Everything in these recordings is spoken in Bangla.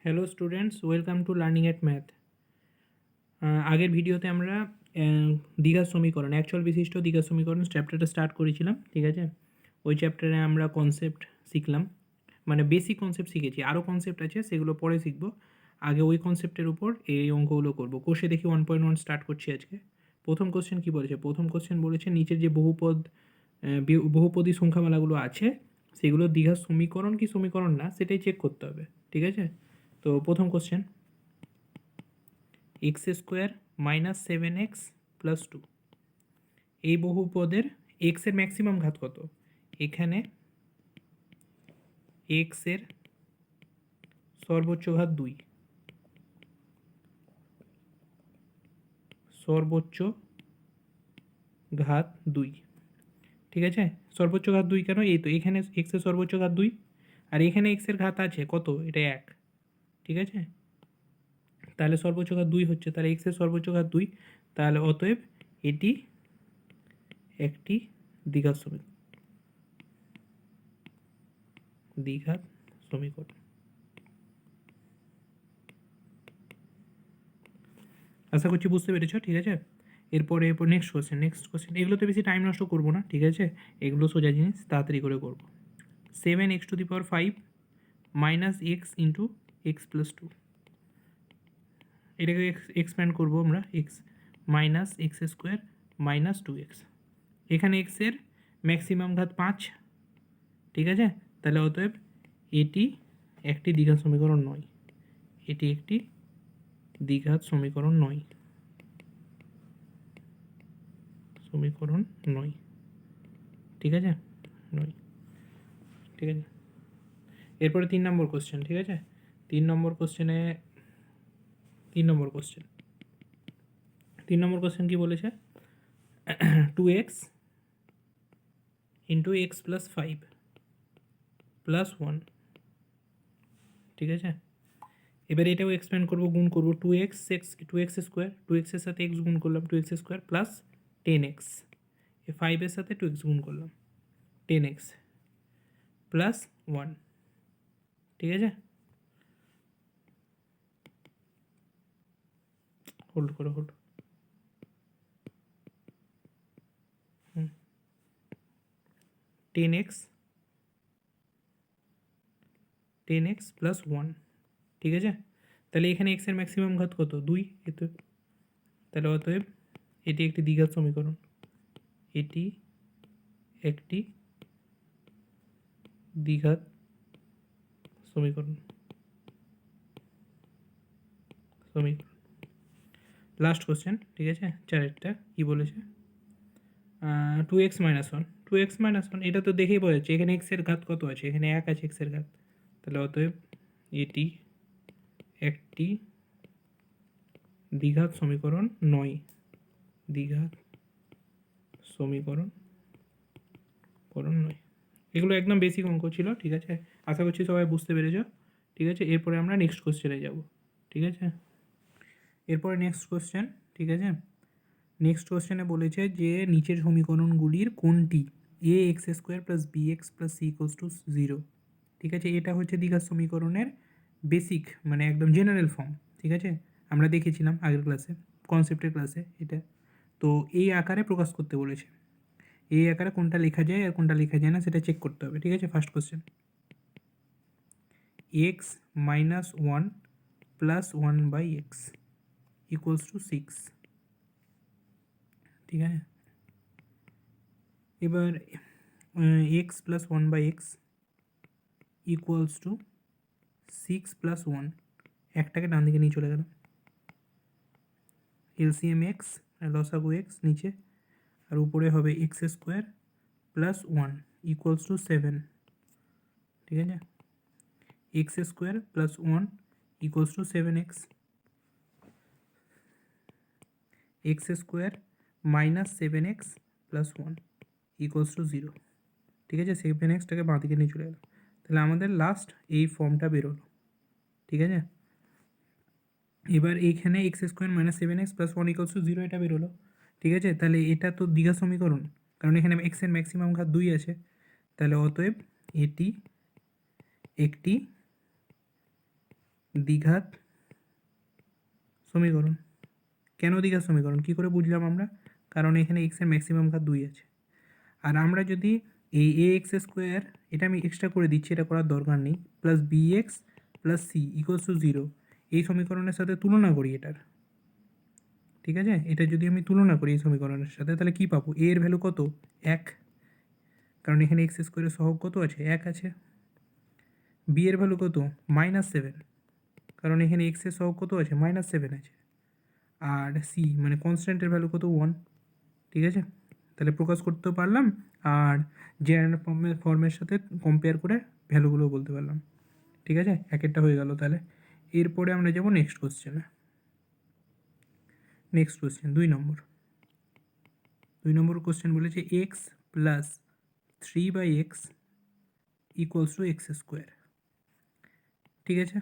Hello students, welcome to learning at math. আগের ভিডিওতে আমরা দ্বিঘাত সমীকরণ, অ্যাকচুয়াল বিশিষ্ট দ্বিঘাত সমীকরণ চ্যাপ্টারটা স্টার্ট করেছিলাম, ঠিক আছে। ওই চ্যাপ্টারে আমরা কনসেপ্ট শিখলাম, মানে বেসিক কনসেপ্ট শিখেছি, আরও কনসেপ্ট আছে সেগুলো পরে শিখবো। আগে ওই কনসেপ্টের উপর এই অঙ্কগুলো করবো। কোষে দেখি 1.1 স্টার্ট করছি আজকে। প্রথম কোশ্চেন কী বলেছে? প্রথম কোশ্চেন বলেছে নিচের যে বহুপদী সংখ্যামালাগুলো আছে সেগুলো দ্বিঘাত সমীকরণ কি সমীকরণ না সেটাই চেক করতে হবে, ঠিক আছে। তো প্রথম question, x square minus 7x plus 2, এই বহুপদের এক্সের ম্যাক্সিমাম ঘাত কত? এখানে এক্সের সর্বোচ্চ ঘাত 2, সর্বোচ্চ ঘাত 2, ঠিক আছে। সর্বোচ্চ ঘাত 2 কেন? এই তো এখানে এক্সের সর্বোচ্চ ঘাত 2 আর এখানে এক্সের ঘাত আছে কত? এটা 1, ঠিক আছে। তাহলে সর্বোচ্চ ঘাত 2 হচ্ছে, তাহলে এক্সের সর্বোচ্চ ঘাত 2, তাহলে অতএব এটি একটি দ্বিঘাত সমীকরণ। আশা করছি বুঝতে পেরেছ, ঠিক আছে। এরপর নেক্সট কোশ্চেন, এগুলোতে বেশি টাইম নষ্ট করবো না, ঠিক আছে। এগুলো সোজা জিনিস, তাড়াতাড়ি করে করবো। 7x⁵ minus x into x plus 2, এটাকে এক্সপ্যান্ড করবো আমরা, x minus x square minus 2x। এখানে এক্সের ম্যাক্সিমাম ঘাত 5, ঠিক আছে। তাহলে অতএব এটি একটি দ্বিঘাত সমীকরণ নয়, এটি একটি দ্বিঘাত সমীকরণ নয়, ঠিক আছে, নয়, ঠিক আছে। এরপরে 3 নম্বর কোশ্চেন, ঠিক আছে। 3 নম্বর কোশ্চেন কি বলেছে? 2x into x plus 5 plus 1, ঠিক আছে। এবার এটাও এক্সপ্যান্ড করবো, গুণ করবো, 2x স্কোয়ার, 2x এর সাথে x গুণ করলাম 2x স্কোয়ার প্লাস 10x, এই 5 এর সাথে 2x গুণ করলাম 10x প্লাস 1, ঠিক আছে। হোল্ড 10x প্লাস 1, ঠিক আছে। তাহলে এখানে x এর ম্যাক্সিমাম ঘাত কত? 2, এতো। তাহলে অতএব এটি একটি দ্বিঘাত সমীকরণ, এটি একটি দ্বিঘাত সমীকরণ। লাস্ট কোশ্চেন, ঠিক আছে, চারেরটা কী বলেছে? 2x-1, এটা তো দেখেই বোঝা যাচ্ছে এখানে এক্সের ঘাত কত আছে, এখানে 1 আছে এক্সের ঘাত। তাহলে অতএব এটি একটি দ্বিঘাত সমীকরণ নয়, এগুলো একদম বেসিক অঙ্ক ছিল, ঠিক আছে। আশা করছি সবাই বুঝতে পেরেছ, ঠিক আছে। এরপরে আমরা নেক্সট কোশ্চেনে যাব, ঠিক আছে। এরপরে নেক্সট কোশ্চেন, ঠিক আছে। নেক্সট কোশ্চেনে বলেছে যে নিচের সমীকরণগুলির কোনটি a x square plus B x plus C equals to 0, ঠিক আছে। এটা হচ্ছে দ্বিঘাত সমীকরণের বেসিক, মানে একদম জেনারেল ফর্ম, ঠিক আছে। আমরা দেখেছিলাম আগের ক্লাসে, কনসেপ্টের ক্লাসে এটা। তো এই আকারে প্রকাশ করতে বলেছে, এই আকারে কোনটা লেখা যায় আর কোনটা লেখা যায় না সেটা চেক করতে হবে, ঠিক আছে। First question, x minus 1 plus 1/x equals to 6, ঠিক আছে। এবার x plus 1/x equals to 6 plus 1, একটাকে ডান দিকে নিয়ে চলে গেল, এলসিএম এক্স লসাগু এক্স নিচে, আর উপরে হবে x square plus 1 equals to 7, ঠিক আছে। X square plus 1 equals to 7x, x square minus 7x plus 1 equals to 0, ঠিক আছে। 7xটাকে বাঁ দিকে নিয়ে চলে গেল, তাহলে আমাদের লাস্ট এই ফর্মটা বেরোলো, ঠিক আছে। এবার এইখানে x square minus 7x plus 1 equals to 0 এটা বেরোলো, ঠিক আছে। তাহলে এটা তো দ্বিঘাত সমীকরণ, কারণ এখানে এক্সের ম্যাক্সিমাম ঘাত 2 আছে। তাহলে অতএব এটি একটি দ্বিঘাত সমীকরণ। কেন দ্বিঘাত সমীকরণ কী করে বুঝলাম আমরা? কারণ এখানে এক্সের ম্যাক্সিমাম ঘাত 2 আছে। আর আমরা যদি এই এ এক্স স্কোয়ার, এটা আমি এক্সট্রা করে দিচ্ছি, এটা করার দরকার নেই, plus B x plus C equals to 0 এই সমীকরণের সাথে তুলনা করি এটার, ঠিক আছে? এটা যদি আমি তুলনা করি এই সমীকরণের সাথে, তাহলে কী পাবো? এ এর ভ্যালু কত? 1, কারণ এখানে এক্স স্কোয়ারের সহগ কত আছে? 1 আছে। বি এর ভ্যালু কত? -7, কারণ এখানে এক্স এর সহগ কত আছে? -7 আছে। আর সি মানে কনস্ট্যান্টের ভ্যালু কত? 1, ঠিক আছে? তাহলে প্রকাশ করতে পারলাম, আর জেনারেল ফর্মের সাথে কম্পেয়ার করে ভ্যালুগুলো বলতে পারলাম, ঠিক আছে? এক একটা হয়ে গেল। তাহলে এরপরে আমরা যাব নেক্সট কোশ্চেনে। নেক্সট কোশ্চেন 2 নম্বর কোশ্চেন বলেছে x plus 3/x equals to x square, ঠিক আছে?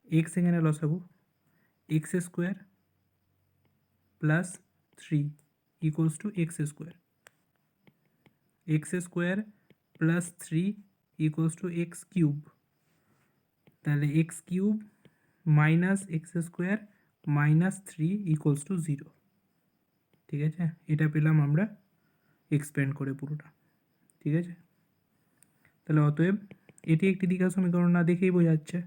এক্স এখানে লসাগু, x square plus 3 equals to x square, x square plus 3 equals to x cube, তাহলে x cube minus x square minus 3 equals to 0, ঠিক আছে? এটা পেলাম আমরা এক্সপ্যান্ড করে পুরোটা, ঠিক আছে? তাহলে অতএব এটি একটি দ্বিঘাত সমীকরণ না দেখেই বোঝা যাচ্ছে,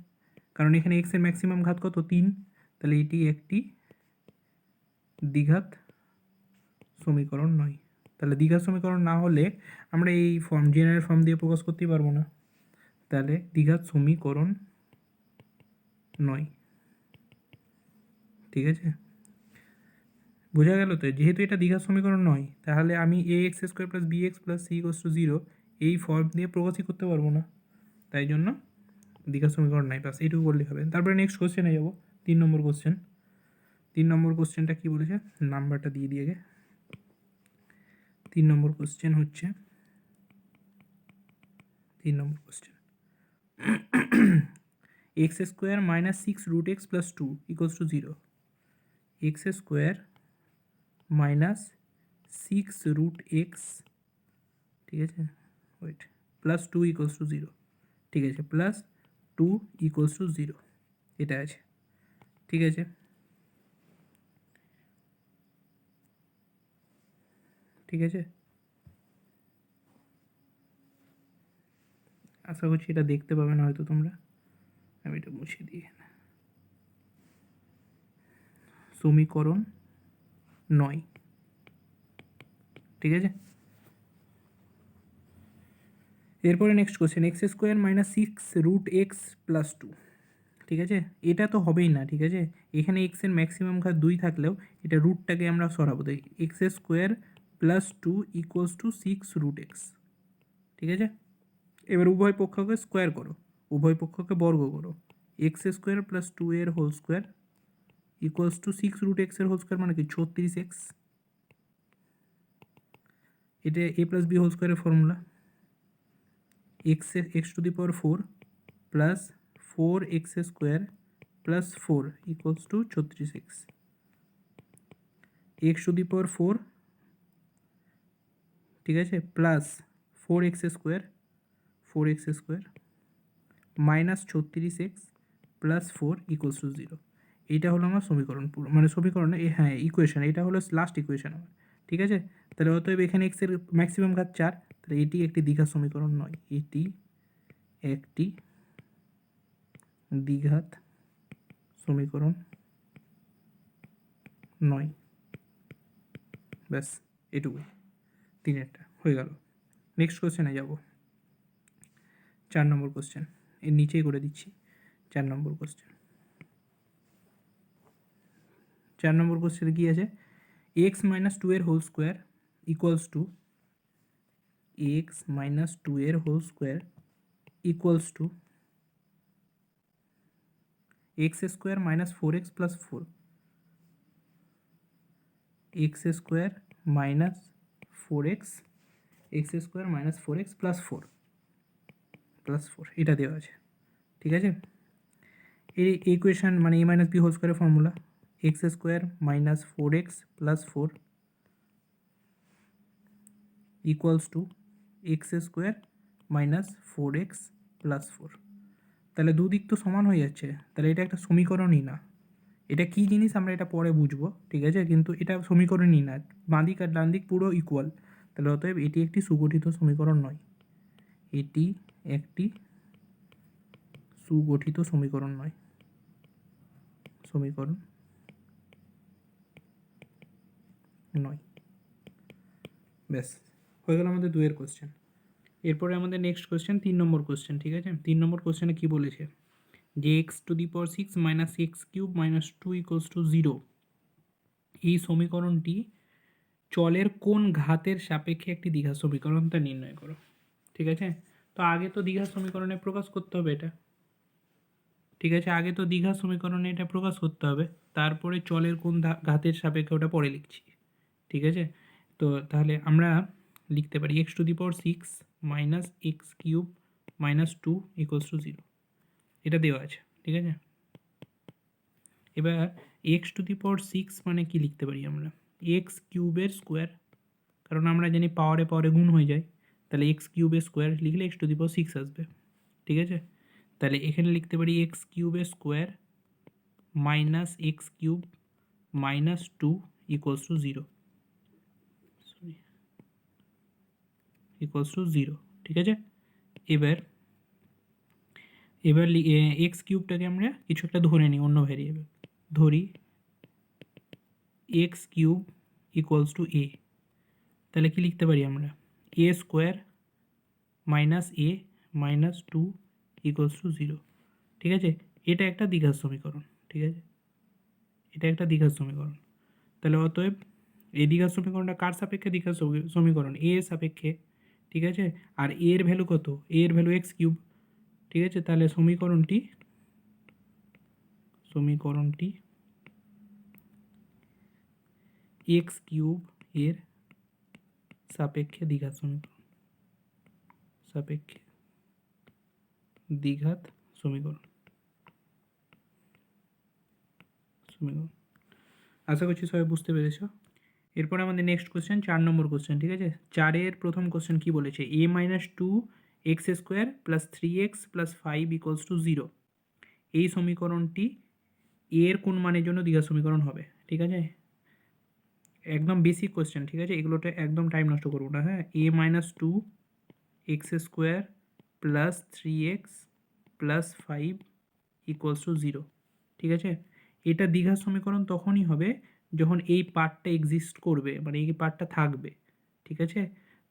কারণ এখানে এক্সের ম্যাক্সিমাম ঘাত কত? 3, তাহলে এটি একটি দ্বিঘাত সমীকরণ নয়। তাহলে দ্বিঘাত সমীকরণ না হলে আমরা এই ফর্ম জেনারেল ফর্ম দিয়ে প্রকাশ করতেই পারবো না, তাহলে দ্বিঘাত সমীকরণ নয়, ঠিক আছে? বোঝা গেল তো? যেহেতু এটা দ্বিঘাত সমীকরণ নয়, তাহলে আমি a x square plus B x plus C equals to 0 এই ফর্ম দিয়ে প্রকাশই করতে পারবো না, তাই জন্য দ্বিঘাত সমীকরণ নাই, বাস এইটুকু করলেই হবে। তারপরে নেক্সট কোশ্চেনে যাব, 3 নম্বর কোশ্চেন। 3 নম্বর কোশ্চেনটা কী বলেছে? নাম্বারটা দিয়ে দিয়ে গে। 3 নম্বর কোশ্চেন হচ্ছে 3 number question x square minus 6√x plus 2 equals to 0, x square minus 6√x, ঠিক আছে? ওয়েট, প্লাস 2 ইকুয়ালস টু 0, ঠিক আছে? প্লাস 2 ইকুয়ালস টু 0 এটা আছে, ঠিক আছে? ঠিক আছে, আশা করছি এটা দেখতে পাবে না হয়তো তোমরা, আমি এটা মুছে দিই। সমীকরণ 9, ঠিক আছে? এরপরে next question x square minus 6√x plus 2, ঠিক আছে? এটা তো হবেই না, ঠিক আছে? এখানে এক্সের ম্যাক্সিমাম ঘাত 2 থাকলেও এটা রুটটাকে আমরা সরাবো, তাই x square plus 2 equals two 6√x, ঠিক আছে? এবার উভয় পক্ষকে স্কোয়ার করো, উভয় পক্ষকে বর্গ করো, এক্স স্কোয়ার প্লাস 2 এর whole square equals two 6√x এর হোল স্কোয়ার মানে কি 36x, এটা a প্লাস বি হোল স্কোয়ারের formula, x to the power 4 plus 4x square plus 4 equals to 36x, x to the power 4, ঠিক আছে, plus 4x square minus 36x plus 4 equals to 0, এইটা হলো আমার সমীকরণ, মানে সমীকরণ হ্যাঁ ইকুয়েশন, এটা হলো লাস্ট ইকুয়েশন আমার, ঠিক আছে? তাহলে অতএব এখানে এক্সের ম্যাক্সিমাম ঘাত 4, তাহলে এটি একটি দ্বিঘাত সমীকরণ নয়, এটি একটি দ্বিঘাত সমীকরণ নয়, ব্যাস এটুকুই, 3-এরটা হয়ে গেল। নেক্সট কোশ্চেনে যাব, 4 নম্বর কোশ্চেন, এর নিচেই করে দিচ্ছি 4 নম্বর কোশ্চেন। 4 নম্বর কোশ্চেনে কী আছে? এক্স মাইনাস 2 এর whole square equals to x minus 2 এর whole square equals to x square minus 4x plus 4, X square minus 4x, X square minus 4x plus 4 এটা দেওয়া আছে, ঠিক আছে? এই ইকুয়েশান মানে এ মাইনাস বি হোল স্কোয়ারের formula, X square minus 4x plus 4 equals to x square minus 4x plus 4, তাহলে দুদিক তো সমান হয়ে যাচ্ছে, তাহলে এটা একটা সমীকরণই না। এটা কী জিনিস আমরা এটা পরে বুঝবো, ঠিক আছে, কিন্তু এটা সমীকরণই না। বাঁ দিক আর ডান দিক পুরো ইকুয়াল, তাহলে অতএব এটি একটি সুগঠিত সমীকরণ নয়। এটি একটি সুগঠিত সমীকরণ নয়, সমীকরণ নয়। ব্যাস, হয়ে গেল আমাদের 2 কোশ্চেন। এরপরে আমাদের নেক্সট কোশ্চেন 3 নম্বর কোশ্চেন, ঠিক আছে। 3 নম্বর কোশ্চেনে কী বলেছে যে x⁻6 - x³ - 2 = 0 এই সমীকরণটি চলের কোন ঘাতের সাপেক্ষে একটি দ্বিঘাত সমীকরণ তা নির্ণয় করো, ঠিক আছে। তো আগে তো দ্বিঘাত সমীকরণে প্রকাশ করতে হবে এটা, ঠিক আছে, আগে তো দ্বিঘাত সমীকরণে এটা প্রকাশ করতে হবে, তারপরে চলের কোন ঘাতের সাপেক্ষে ওটা পরে লিখছি, ঠিক আছে। তো তাহলে আমরা লিখতে পারি x⁻6 - x³ - 2 = 0, এটা দেওয়া আছে, ঠিক আছে। এবার x⁻6 মানে কি লিখতে পারি আমরা, x³ স্কোয়ার, কারণ আমরা জানি পাওয়ারে পাওয়ারে গুণ হয়ে যায়, তাহলে x³ স্কোয়ার লিখলে x⁻6 আসবে, ঠিক আছে। তাহলে এখানে লিখতে পারি x³ square minus x³ minus 2 = 0, =0, ঠিক আছে। এবার এবার x³ আমরা কিছু একটা ধরে নিই, অন্য ভ্যারিয়েবল ধরি, x³ = a, তাহলে কি লিখতে পারি আমরা a square minus a minus 2 = 0, ঠিক আছে। এটা একটা দ্বিঘাত সমীকরণ, ঠিক আছে, এটা একটা দ্বিঘাত সমীকরণ। তাহলে অতএব এই দ্বিঘাত সমীকরণটা কার সাপেক্ষে দ্বিঘাত সমীকরণ, a এর সাপেক্ষে, ঠিক আছে। আর a এর ভ্যালু কত, a এর ভ্যালু x³, ঠিক আছে। তাহলে সমীকরণটি x³ এর সাপেক্ষে দ্বিঘাত সমীকরণ, দ্বিঘাত সমীকরণ। আশা করছি সবাই বুঝতে পেরেছ। এরপরে আমাদের নেক্সট কোশ্চেন 4 নম্বর কোশ্চেন, ঠিক আছে। 4-এর প্রথম কোশ্চেন কি বলেছে, a-2x² + 3x + 5 = 0 এই সমীকরণটি এর কোন মানের জন্য দ্বিঘাত সমীকরণ হবে, ঠিক আছে। একদম বেসিক কোশ্চেন, ঠিক আছে, এগুলোতে একদম টাইম নষ্ট করবো না, হ্যাঁ। a-2x² + 3x + 5 = 0, ঠিক আছে। এটা দ্বিঘাত সমীকরণ তখনই হবে যখন এই পার্টটা এক্সিস্ট করবে, মানে এই পার্টটা থাকবে, ঠিক আছে।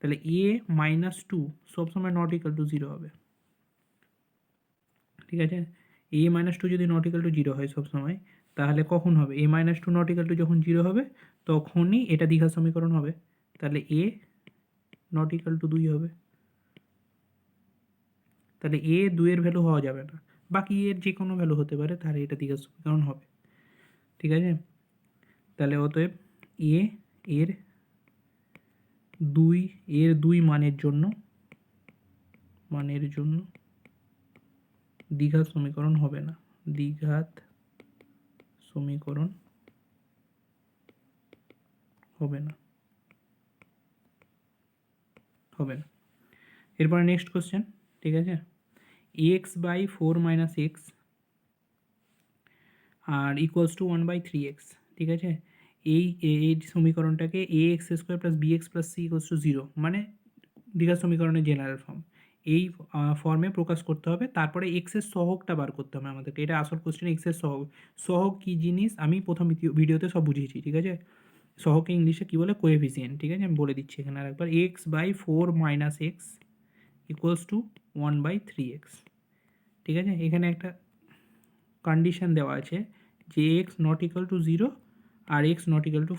তাহলে a-2 সবসময় ≠ 0 হবে, ঠিক আছে। a-2 যদি ≠ 0 হয় সবসময়, তাহলে কখন হবে, a-2 ≠ যখন 0 হবে তখনই এটা দ্বিঘাত সমীকরণ হবে, তাহলে a ≠ 2 হবে। তাহলে a 2 এর ভ্যালু হওয়া যাবে না, বাকি এর যে কোনো ভ্যালু হতে পারে, তাহলে এটা দ্বিঘাত সমীকরণ হবে, ঠিক আছে। তাহলে অতএব a এর 2 মানের জন্য দ্বিঘাত সমীকরণ হবে না, দ্বিঘাত সমীকরণ হবে না। এরপরে নেক্সট কোশ্চেন, ঠিক আছে। x/4 - x আর = 1/3x, ঠিক আছে। এই সমীকরণটাকে ax² + bx + c = 0 মানে দ্বিঘাত সমীকরণের জেনারেল ফর্ম, এই ফর্মে প্রকাশ করতে হবে। তারপরে এক্সের সহগটা বার করতে হবে আমাদেরকে, এটা আসল কোশ্চেন। এক্সের সহগ কী জিনিস আমি প্রথম ভিডিওতে সব বুঝিয়েছি, ঠিক আছে। সহগকে ইংলিশে কী বলে, কোএফিসিয়েন্ট, ঠিক আছে, আমি বলে দিচ্ছি এখানে আরেকবার। x/4 - x = 1/3x, ঠিক আছে। এখানে একটা কন্ডিশন দেওয়া আছে যে x ≠ 0 আর x ≠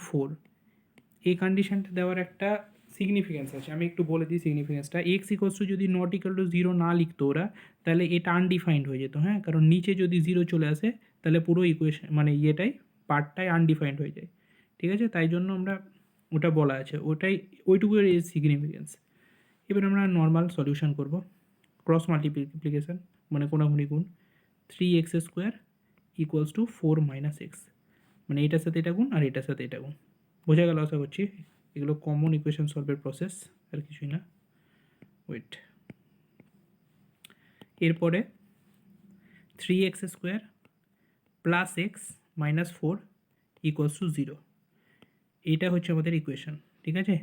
4। এই কন্ডিশনটা দেওয়ার একটা সিগনিফিক্যান্স আছে, আমি একটু বলে দিই সিগনিফিক্যান্সটা। x যদি = 0 না লিখতো ওরা, তাহলে এটা আনডিফাইন্ড হয়ে যেত, হ্যাঁ, কারণ নিচে যদি 0 চলে আসে তাহলে পুরো ইকুয়েশন মানে পার্টটাই আনডিফাইন্ড হয়ে যায়, ঠিক আছে। তাই জন্য আমরা ওটা বলা আছে, ওইটুকুর এই সিগনিফিক্যান্স। এবার আমরা নর্মাল সলিউশন করব, ক্রস মাল্টিপ্লিকেশন মানে কোনাকুনি গুণ। 3x² = 4 - x, মানে এটার সাথে এটা গুণ আর এটার সাথে এটা গুণ। বোঝা গেল আশা করছি। এগুলো কমন ইকুয়েশন সলভের প্রসেস, আর কিছুই না। ওয়েট, এরপরে 3x² plus x minus 4 equals to 0। এইটা হচ্ছে আমাদের ইকুয়েশন, ঠিক আছে?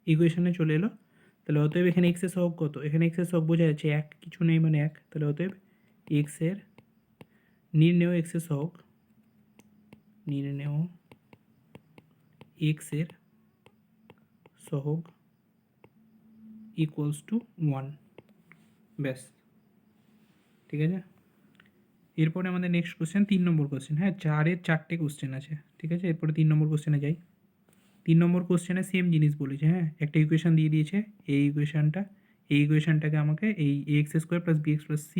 ইকুয়েশনে চলে এলো। তাহলে অতএব এখানে এক্সের সহগ কত? এখানে এক্সের সহগ বোঝা যাচ্ছে এক, কিছু নেই মানে এক। তাহলে অতএব এক্সের নির্ণেয় এক্সের সহগ, নির্ণেয় এক্সের সহগ ইকুয়ালস টু 1। ব্যাস, ঠিক আছে? এরপরে আমাদের নেক্সট কোশ্চেন 3 নম্বর কোশ্চেন। হ্যাঁ, 4-এর 4টে কোশ্চেন আছে, ঠিক আছে? এরপরে 3 নম্বর কোশ্চেনে যাই। 3 নম্বর কোশ্চেনে সেম জিনিস বলেছে। হ্যাঁ, একটা ইকুয়েশন দিয়ে দিয়েছে। এই ইকুয়েশনটাকে আমাকে এই ax² plus bx plus c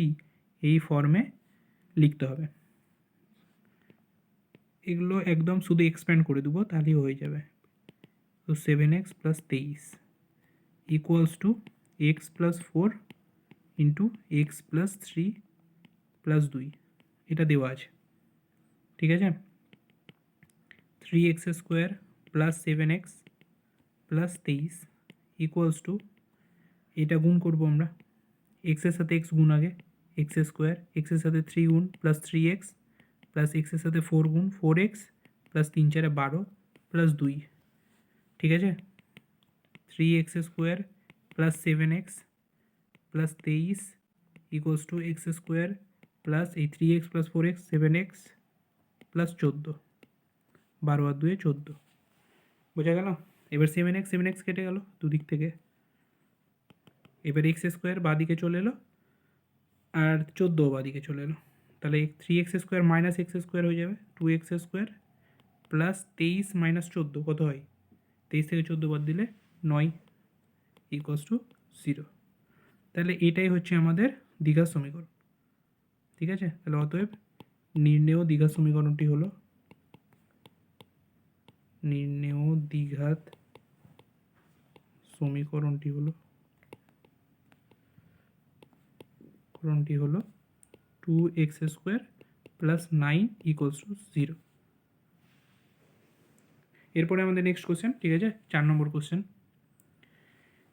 এই ফর্মে লিখতে হবে। এগুলো একদম শুধু এক্সপ্যান্ড করে দেবো, তাহলেই হয়ে যাবে। তো 7x plus 23 equals to x plus 4 into x plus 3 plus 2, এটা দেওয়া আছে, ঠিক আছে? 3x² plus 7x plus 23 equals to, এটা গুণ করবো আমরা। এক্সের সাথে এক্স গুণ আগে, x², এক্সের সাথে 3 গুণ প্লাস 3x প্লাস এক্সের সাথে 4 গুণ 4x প্লাস 3 4 12 প্লাস 2, ঠিক আছে? 3x² plus 7x plus 23 equals to x² plus এই 3x plus 4x 7x plus 14, 12 আর 2 14, বোঝা গেল? এবার 7x কেটে গেল দুদিক থেকে। এবার x² বাদিকে চলে এলো আর 14 বাদিকে চলে এলো। তাহলে 3x² মাইনাস x² হয়ে যাবে 2x² প্লাস 23 মাইনাস 14 কত হয়? 23 থেকে 14 বাদ দিলে 9 ইকুয়ালস টু 0। তাহলে এটাই হচ্ছে আমাদের দ্বিঘাত সমীকরণ, ঠিক আছে? তাহলে অতএব নির্ণেয় দ্বিঘাত সমীকরণটি হলো, নির্ণেয় দ্বিঘাত সমীকরণটি হলো 2x² প্লাস 9 ইকুয়ালস টু 0। এরপরে আমাদের নেক্সট কোশ্চেন, ঠিক আছে? 4 নম্বর কোশ্চেন।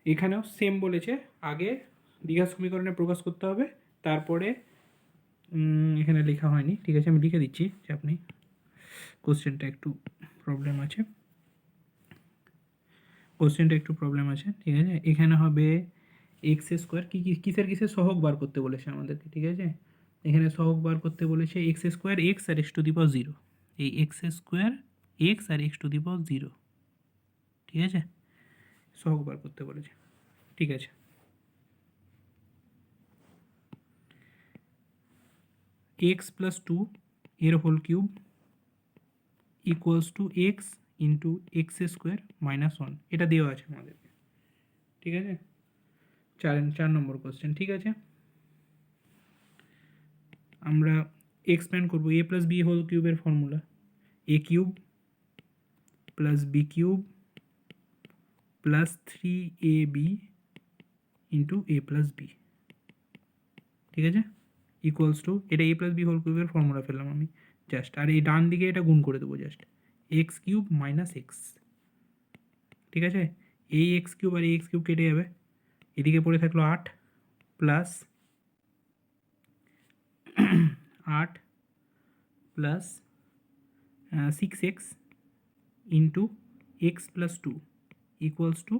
এখানেও সেম বলেছে, আগে দ্বিঘাত সমীকরণে প্রকাশ করতে হবে, তারপরে এখানে লেখা হয়নি, ঠিক আছে? আমি লিখে দিচ্ছি, চাপ নেই। কোশ্চেনটা একটু প্রবলেম আছে, ঠিক আছে? এখানে হবে x² কিসের সহগ বার করতে বলেছে আমাদেরকে, ঠিক আছে? এখানে সহগ বার করতে বলেছে x² x আর x⁻0, এই x² x আর x⁻0, ঠিক আছে? সহগ বার করতে বলেছে, ঠিক আছে? x প্লাস 2 এর whole cube equals to X into x² minus 1, এটা দেওয়া আছে আমাদেরকে, ঠিক আছে? 4 নম্বর কোশ্চেন, ঠিক আছে? আমরা এক্সপ্যান্ড করবো a প্লাস বি হোল কিউবের formula a cube plus B cube plus 3ab into a plus B, ঠিক আছে? ইকুয়ালস টু, এটা a প্লাস বি হোল কিউবের ফর্মুলা ফেললাম আমি জাস্ট, আর এই ডান দিকে এটা গুণ করে দেবো just, x cube minus x, ঠিক আছে? এই এক্স কিউব আর এই এক্স কিউব কেটে যাবে, এদিকে পড়ে থাকলো 8 plus 8 plus 6x into x plus 2 equals to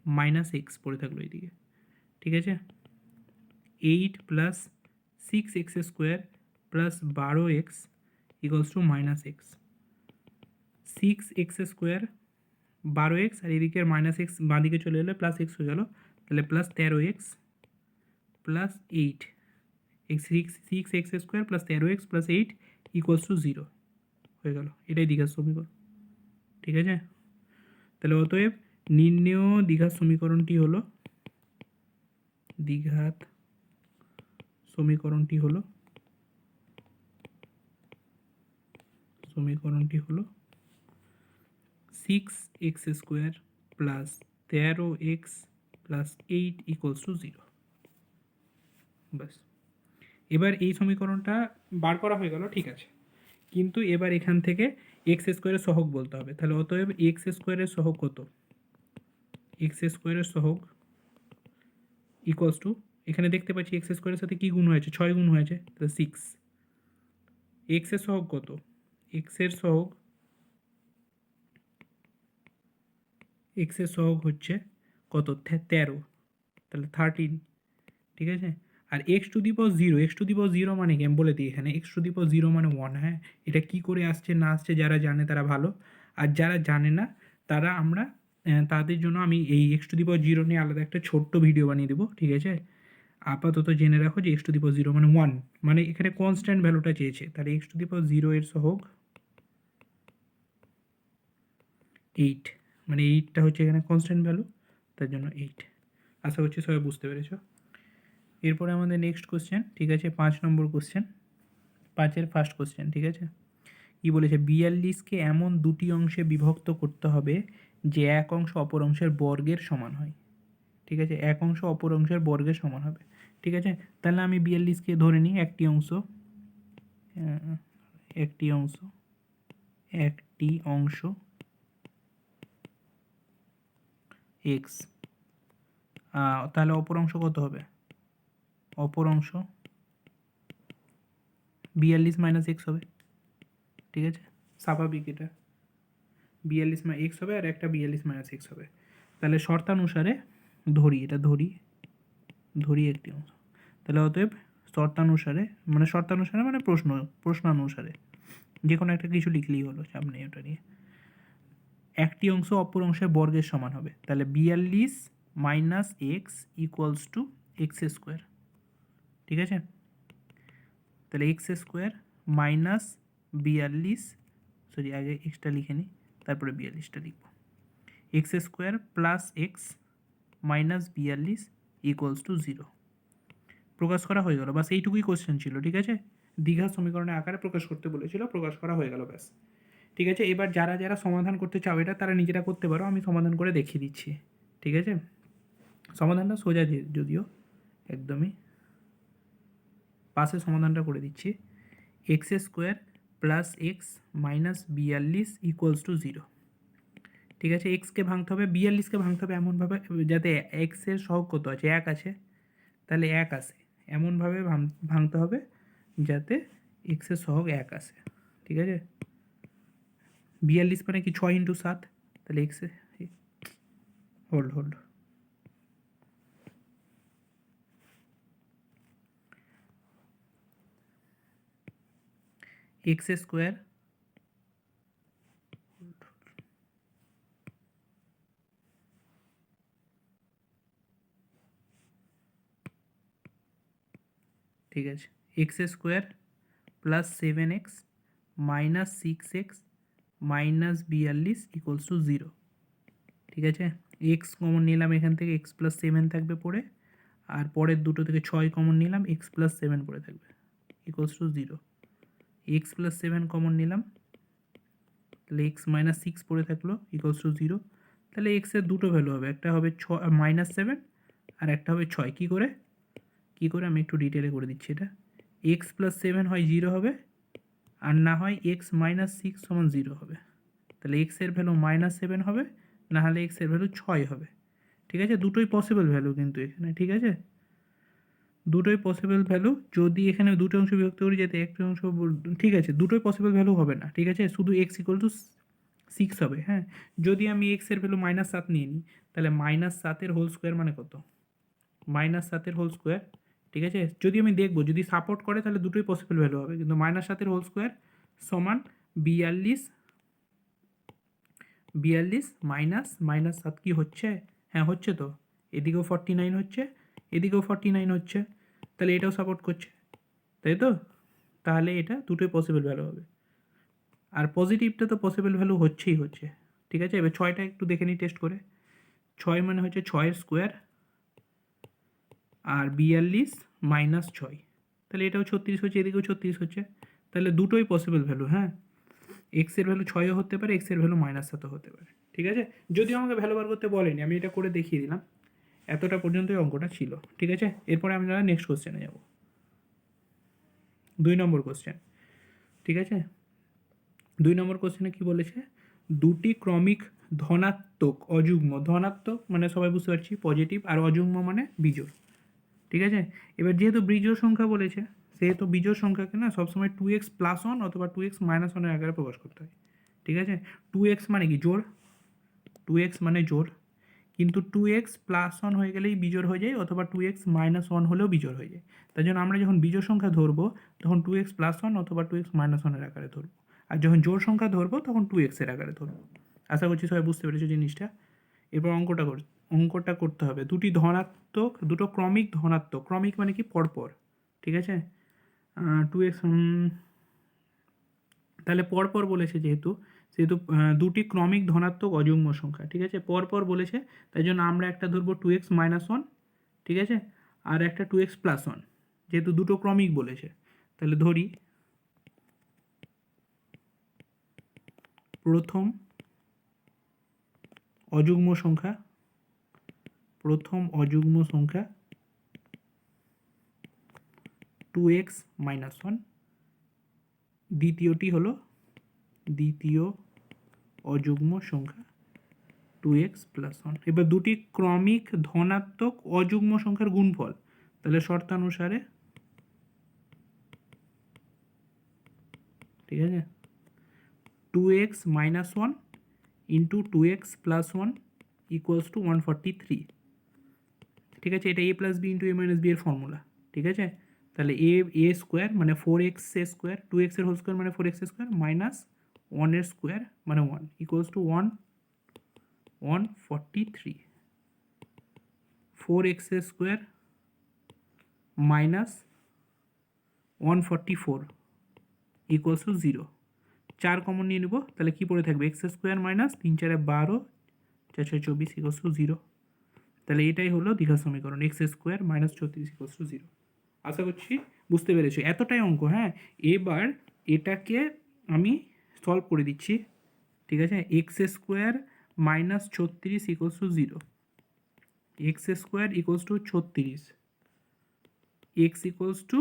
minus x পড়ে থাকলো এইদিকে, ঠিক আছে? 8 plus 6x² plus 12x equals to minus x, 6x² 12x আর এদিকের মাইনাস এক্স বাঁদিকে চলে এলে প্লাস এক্স হয়ে গেল, তাহলে plus 13x plus 8 6x² plus 13x plus 8 equals to 0 হয়ে গেল। এটাই দ্বিঘাত সমীকরণ, ঠিক আছে? তাহলে অতএব নির্ণেয় দ্বিঘাত সমীকরণটি হলো, দ্বিঘাত সমীকরণটি হলো 6x² plus 13x plus 8 equals to 0। ব্যাস, এবার এই সমীকরণটা বার করা হয়ে গেল, ঠিক আছে? কিন্তু এবার এখান থেকে x² এর সহগ বলতে হবে। তাহলে অতএব x² এর সহগ কত? x² এর সহগ ইকুয়ালস টু, এখানে দেখতে পাচ্ছি x² এর সাথে কি গুণ হয়েছে, 6 গুণ হয়েছে, তাহলে 6 এক্সের সহগ কত? এক্সের সহগ হচ্ছে কত? 13, তাহলে 13, ঠিক আছে। আর x to the power zero মানে কি আমি বলে দিই এখানে, এক্স টু দি পাওয়ার 0 মানে 1, হ্যাঁ। এটা কি করে আসছে না আসছে যারা জানে তারা ভালো, আর যারা জানে না তারা আমরা তাদের জন্য আমি এই এক্স টু দি পাওয়ার 0 নিয়ে আলাদা একটা ছোট্ট ভিডিও বানিয়ে দেবো, ঠিক আছে। আপাতত জেনে রাখো যে এক্স টু দি পাওয়ার 0 মানে 1, মানে এখানে কনস্ট্যান্ট ভ্যালুটা চেয়েছে, তাহলে এক্স টু দি পাওয়ার 0 এর সহগ 8, মানে 8টা হচ্ছে এখানে কনস্ট্যান্ট ভ্যালু, তার জন্য 8। আশা করছি সবাই বুঝতে পেরেছো। এরপরে আমাদের নেক্সট কোশ্চেন, ঠিক আছে, 5 নম্বর কোশ্চেন, 5-এর ফার্স্ট কোশ্চেন, ঠিক আছে। কি বলেছে? 42কে এমন দুটি অংশে বিভক্ত করতে হবে যে এক অংশ অপর অংশের বর্গের সমান হয়, ঠিক আছে। এক অংশ অপর অংশের বর্গের সমান হবে, ঠিক আছে। তাহলে আমি 42কে ধরে নিই একটি অংশ, একটি অংশ এক্স, তাহলে অপর অংশ কত হবে? অপর অংশ 42 মাইনাস এক্স হবে, ঠিক আছে, স্বাভাবিক এটা। 42 এক্স হবে আর একটা 42 মাইনাস এক্স হবে। তাহলে শর্তানুসারে ধরি, এটা ধরি একটি অংশ, তাহলে অতএব শর্তানুসারে মানে প্রশ্নানুসারে যে কোনো একটা কিছু লিখলেই হলো, চাপ নেই ওটা নিয়ে। একটি অংশ অপর অংশের বর্গের সমান হবে, তাহলে 42 minus x equals to x square, ঠিক আছে। তাহলে এক্স স্কোয়ার মাইনাস 42, সরি আগে এক্সটা লিখে নিই তারপরে 42টা লিখব। X square plus x minus 42 equals to 0। প্রকাশ করা হয়ে গেল, বাস এইটুকুই কোশ্চেন ছিল, ঠিক আছে। দ্বিঘাত সমীকরণের আকারে প্রকাশ করতে বলেছিল, প্রকাশ করা হয়ে গেল, ব্যাস, ঠিক আছে। এবার যারা যারা সমাধান করতে চাও এটা তারা নিজেরা করতে পারো, আমি সমাধান করে দেখিয়ে দিচ্ছি, ঠিক আছে। সমাধানটা সোজা যদিও একদমই, পাশে সমাধানটা করে দিচ্ছি। X square plus x minus 42 equals to 0, ঠিক আছে। এক্সকে ভাঙতে হবে, 42কে ভাঙতে হবে এমনভাবে যাতে এক্সের সহগ কত আছে? 1 আছে, তাহলে 1 আসে, এমনভাবে ভাঙতে হবে যাতে এক্সের সহগ 1 আসে, ঠিক আছে। 42 মানে কি 6 ইন্টু 7, তাহলে এক্সে হোল্ড এক্স স্কোয়ার ঠিক আছে, x square plus 7x minus 6x minus 42 equals to 0, ঠিক আছে। এক্স কমন নিলাম এখান থেকে, এক্স প্লাস 7 থাকবে পড়ে, আর পরের দুটো থেকে 6 কমন নিলাম, এক্স প্লাস 7 পড়ে থাকবে equals to 0। X plus 7 common নিলাম, তাহলে এক্স মাইনাস 6 পড়ে থাকলো ইকুয়ালস টু 0। তাহলে এক্সের দুটো ভ্যালু হবে, একটা হবে -7 আর একটা হবে 6। কী করে আমি একটু ডিটেলে করে দিচ্ছি এটা। এক্স প্লাস 7 হয় 0 হবে, আর না হয় এক্স মাইনাস 6 সমান 0 হবে। তাহলে এক্সের ভ্যালু -7 হবে, না হলে এক্সের ভ্যালু 6 হবে, ঠিক আছে। দুটোই পসিবল ভ্যালু কিন্তু এখানে, ঠিক আছে, দুটোই পসিবল ভ্যালু। যদি এখানে দুটো অংশ বিভক্ত করি যাতে একটা অংশ, ঠিক আছে, দুটোই পসিবল ভ্যালু হবে না, ঠিক আছে, শুধু এক্স ইকুয়াল টু 6 হবে, হ্যাঁ। যদি আমি এক্সের ভ্যালু -7 নিয়ে নিই, তাহলে -7 হোল স্কোয়ার মানে কত? -7 হোল স্কোয়ার, ঠিক আছে। যদি আমি দেখবো যদি সাপোর্ট করে তাহলে দুটোই পসিবল ভ্যালু হবে, কিন্তু -7 হোল স্কোয়ার সমান 42 মাইনাস 7 কি হচ্ছে? হ্যাঁ হচ্ছে তো, এদিকেও 49 হচ্ছে, এদিকেও 49 হচ্ছে, তাহলে এটাও সাপোর্ট করছে, তাই তো। তাহলে এটা দুটোই পসিবল ভ্যালু হবে, আর পজিটিভটা তো পসিবল ভ্যালু হচ্ছে, ঠিক আছে। এবার 6টা একটু দেখে নিই টেস্ট করে। 6 মানে হচ্ছে 6 স্কোয়ার আর 42 মাইনাস 6, তাহলে এটাও 36 হচ্ছে, এদিকেও 36 হচ্ছে, তাহলে দুটোই পসিবল ভ্যালু, হ্যাঁ। এক্সের ভ্যালু 6ও হতে পারে, এক্সের ভ্যালু -7ও হতে পারে, ঠিক আছে। যদিও আমাকে ভ্যালু বার করতে বলেনি, আমি এটা করে দেখিয়ে দিলাম, এতটা পর্যন্তই অঙ্কটা ছিল, ঠিক আছে। এরপরে আমরা নেক্সট কোশ্চেনে যাব, 2 নম্বর কোশ্চেন, ঠিক আছে। 2 নম্বর কোশ্চেনে কি বলেছে? দুটি ক্রমিক ধনাত্মক অযুগ্ম, ধনাত্মক মানে সবাই বুঝতে পারছি পজিটিভ, আর অযুগ্ম মানে বিজোড়, ঠিক আছে। এবার যেহেতু বিজোড় সংখ্যা বলেছে সেহেতু বিজোড় সংখ্যাকে না সবসময় 2x প্লাস ওয়ান অথবা 2x মাইনাস ওয়ানের আকারে প্রকাশ করতে হয়। ঠিক আছে, 2x মানে কি জোড়, 2x মানে জোড়, কিন্তু 2x প্লাস ওয়ান হয়ে গেলেই বিজোড় হয়ে যায়, অথবা 2x মাইনাস ওয়ান হলেও বিজোড় হয়ে যায়। তাই জন্য আমরা যখন বিজোড় সংখ্যা ধরবো তখন 2x প্লাস ওয়ান অথবা 2x মাইনাস ওয়ানের আকারে ধরবো, আর যখন জোড় সংখ্যা ধরবো তখন 2x এর আকারে ধরবো। আশা করছি সবাই বুঝতে পেরেছো জিনিসটা। এবার অঙ্কটা করতে হবে। দুটো ক্রমিক ধনাত্মক, ক্রমিক মানে কি পরপর, ঠিক আছে, 2x, তাহলে পরপর বলেছে যেহেতু দুটি ক্রমিক ধনাত্মক অযুগ্ম সংখ্যা, ঠিক আছে, পরপর বলেছে, তাই জন্য আমরা একটা ধরবো 2x মাইনাস ওয়ান, ঠিক আছে, আর একটা 2x প্লাস ওয়ান, যেহেতু দুটো ক্রমিক বলেছে। তাহলে ধরি প্রথম অযুগ্ম সংখ্যা 2x মাইনাস ওয়ান, দ্বিতীয়টি হলো দ্বিতীয় অযুগ্ম সংখ্যা 2x প্লাস ওয়ান। এবার দুটি ক্রমিক ধনাত্মক অযুগ্ম সংখ্যার গুণফল, তাহলে শর্তানুসারে, ঠিক আছে, 2x minus one into 2x plus one equals to 143, ঠিক আছে, এটা a plus B into a minus B এর ফর্মুলা, ঠিক আছে। তাহলে এ স্কোয়ার মানে 4x স্কোয়ার, 2x এর হোল স্কোয়ার মানে 4x স্কোয়ার, মাইনাস 1 এর স্কোয়ার মানে 1 equals to 143, 4x square minus 144 equals to 0। 4 common নিয়ে নেব, তাহলে কী পড়ে থাকবে, x square minus 3 4 12 4 6 24 equals to 0। তাহলে এটাই হলো দীঘা সমীকরণ, x square minus 34 equals to 0। আশা করছি বুঝতে পেরেছি, এতটাই অঙ্ক। হ্যাঁ, এবার এটাকে আমি সলভ করে দিচ্ছি, ঠিক আছে। X square minus 36 equals to 0, x square equals two 36, x equals two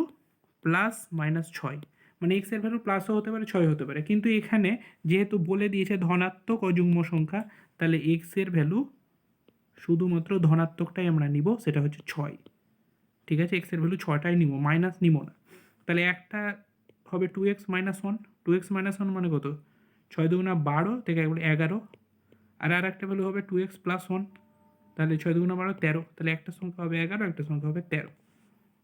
plus minus 6, মানে এক্স এর ভ্যালু প্লাসও হতে পারে 6 হতে পারে, কিন্তু এখানে যেহেতু বলে দিয়েছে ধনাত্মক অযুগ্ম সংখ্যা, তাহলে এক্স এর ভ্যালু শুধুমাত্র ধনাত্মকটাই আমরা নিব, সেটা হচ্ছে 6, ঠিক আছে, এক্স এর ভ্যালু 6টাই নিব, মাইনাস নিব না। তাহলে একটা হবে 2x minus one, 2x minus one মানে কত, 6 দুগুণা 12 থেকে একবার 11, আর একটা ভ্যালু হবে 2x প্লাস ওয়ান, তাহলে 6 দুগুণা 12 13, তাহলে একটা সংখ্যা হবে 11, একটা সংখ্যা হবে 13।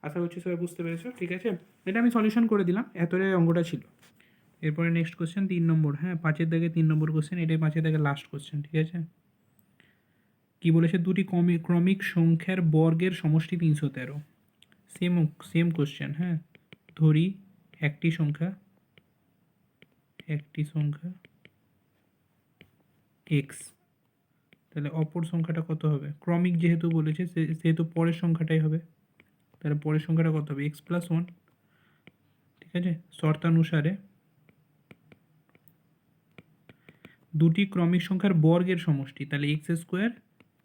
আশা করছি সবাই বুঝতে পেরেছো, ঠিক আছে। এটা আমি সলিউশন করে দিলাম, এতটাই অঙ্কটা ছিল। এরপরে নেক্সট কোশ্চেন 3 নম্বর, হ্যাঁ 5-এর দাগে 3 নম্বর কোশ্চেন, এটাই 5-এর দাগে লাস্ট কোশ্চেন, ঠিক আছে। কি বলেছে, দুটি ক্রমিক সংখ্যার বর্গের সমষ্টি 313। Same question. হ্যাঁ, ধরি একটি সংখ্যা এক্স, তাহলে অপর সংখ্যাটা কত হবে, ক্রমিক যেহেতু বলেছে সেহেতু পরের সংখ্যাটাই হবে, তাহলে পরের সংখ্যাটা কত হবে, এক্স প্লাস ওয়ান, ঠিক আছে। শর্তানুসারে দুটি ক্রমিক সংখ্যার বর্গের সমষ্টি, তাহলে x square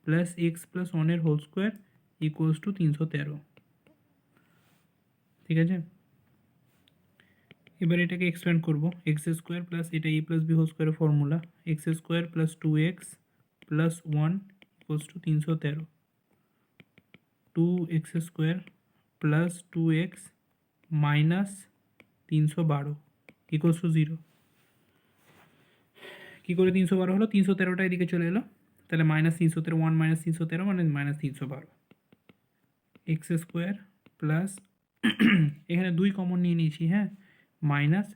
plus x plus ওয়ানের হোল স্কোয়ার ইকুয়ালস টু 313, ঠিক আছে। এবার এটাকে এক্সপ্যান্ড করবো, এক্স স্কোয়ার প্লাস এটা এ প্লাস বি হোল স্কোয়ারের formula, X square plus 2x plus 1 equals to 313, 2x square plus 2x minus 312 equals to 0। কী করে 312 হলো, 313টা এদিকে চলে এলো, তাহলে মাইনাস 313, 1 মাইনাস 313 মানে মাইনাস 312, এক্স স্কোয়ার প্লাস এখানে 2 কমন নিয়ে নিয়েছি, হ্যাঁ, মাইনাস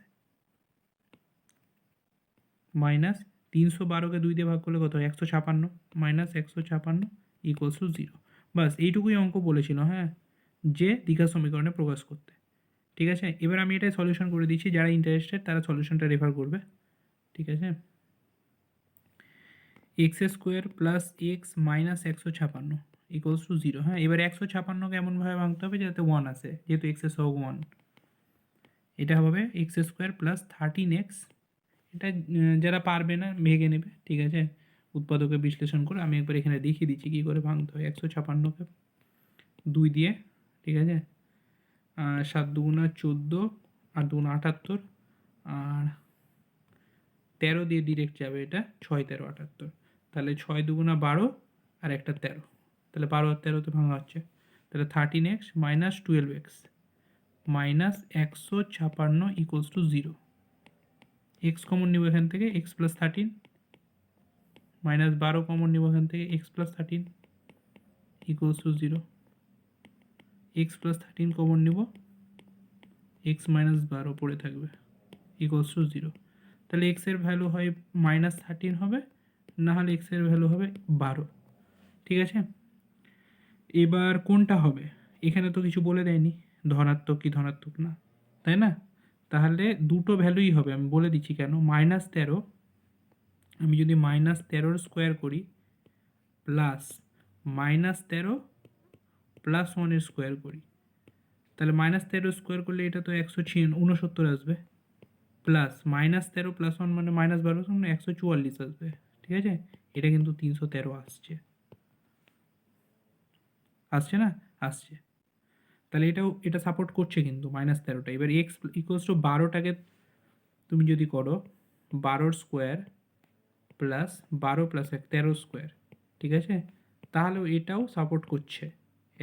312কে 2 দিয়ে ভাগ করলে কত হয়, 156, মাইনাস 156 ইকুয়ালস টু 0। বাস এইটুকুই অঙ্ক বলেছিল, হ্যাঁ, যে দীঘা সমীকরণে প্রকাশ করতে, ঠিক আছে। এবার আমি এটাই সলিউশন করে দিচ্ছি, যারা ইন্টারেস্টেড তারা সলিউশনটা রেফার করবে, ঠিক আছে। X square plus x minus 156 equals to 0। হ্যাঁ, এবার 156কে এমনভাবে ভাঙতে হবে যাতে 1 আসে, যেহেতু এক্সের সহগ 1, এটা হবে এক্স স্কোয়ার প্লাস 13x, এটা যারা পারবে না ভেঙে নেবে, ঠিক আছে, উৎপাদকে বিশ্লেষণ করে। আমি একবার এখানে দেখিয়ে দিচ্ছি কী করে ভাঙতে হয়। 156কে 2 দিয়ে, ঠিক আছে, 7 দুগুণা 14, 8 দুগুণা 78, আর 13 দিয়ে ডিরেক্ট যাবে, এটা 6 13 78, তাহলে 6 দুগুণা 12 আর একটা 13, তাহলে 12 আর 13তে ভাঙা হচ্ছে, তাহলে 13x minus 12x minus 156 equals to 0। X common নিব এখান থেকে, এক্স প্লাস 13, মাইনাস 12 কমন নিব এখান থেকে, x plus 13 equals to 0। X plus 13 common নিব, এক্স মাইনাস 12 পড়ে থাকবে ইকুয়ালস টু 0। তাহলে এক্সের ভ্যালু হয় মাইনাস 13 হবে, না হলে এক্সের ভ্যালু হবে 12। ঠিক আছে, এবার কোনটা হবে এখানে তো কিছু বলে দেয়নি, ধনাত্মক কি ধনাত্মক না, তাই না? তাহলে দুটো ভ্যালুই হবে, আমি বলে দিচ্ছি কেন। -13, আমি যদি -13 স্কোয়ার করি প্লাস -13 প্লাস 1 স্কোয়ার করি, তাহলে -13 স্কোয়ার করলে এটা তো 169 আসবে, প্লাস -13 প্লাস 1 মানে -12 মানে 144 আসবে। ঠিক আছে, এটা কিন্তু 313 আসছে, আসছে না? আসছে। তাহলে এটা সাপোর্ট করছে কিন্তু -13টা। এবার এক্স ইকুয়ালস টু 12টাকে তুমি যদি করো 12 স্কোয়ার প্লাস 12 প্লাস 1 13 স্কোয়ার, ঠিক আছে, তাহলেও এটাও সাপোর্ট করছে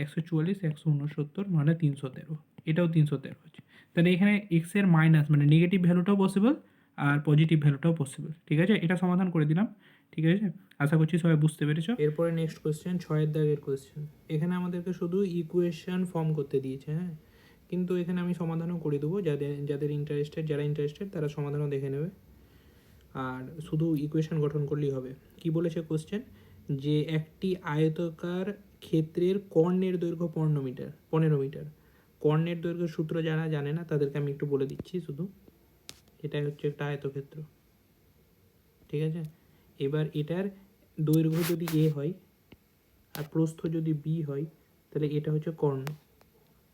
144 169 মানে 313, এটাও 313 হচ্ছে। তাহলে এখানে এক্সের মাইনাস মানে নেগেটিভ ভ্যালুটাও পসিবল আর পজিটিভ ভ্যালুটাও পসিবল। ঠিক আছে, এটা সমাধান করে দিলাম। ঠিক আছে, আশা করছি সবাই বুঝতে পেরেছো। এরপরে নেক্সট কোয়েশ্চেন, 6 দাগের কোয়েশ্চেন। এখানে আমাদেরকে শুধু ইকুয়েশন ফর্ম করতে দিয়েছে, হ্যাঁ, কিন্তু এখানে আমি সমাধানও করে দেবো, যারা ইন্টারেস্টেড তারা সমাধানও দেখে নেবে, আর শুধু ইকুয়েশন গঠন করলেই হবে। কি বলেছে কোশ্চেন, যে একটি আয়তাকার ক্ষেত্রের কর্ণের দৈর্ঘ্য 15 মিটার। কর্ণের দৈর্ঘ্য সূত্র যারা জানে না তাদেরকে আমি একটু বলে দিচ্ছি শুধু। এটাই হচ্ছে একটা আয়তক্ষেত্র, ঠিক আছে। এবার এটার দৈর্ঘ্য যদি এ হয় আর প্রস্থ যদি বি হয়, তাহলে এটা হচ্ছে কর্ণ।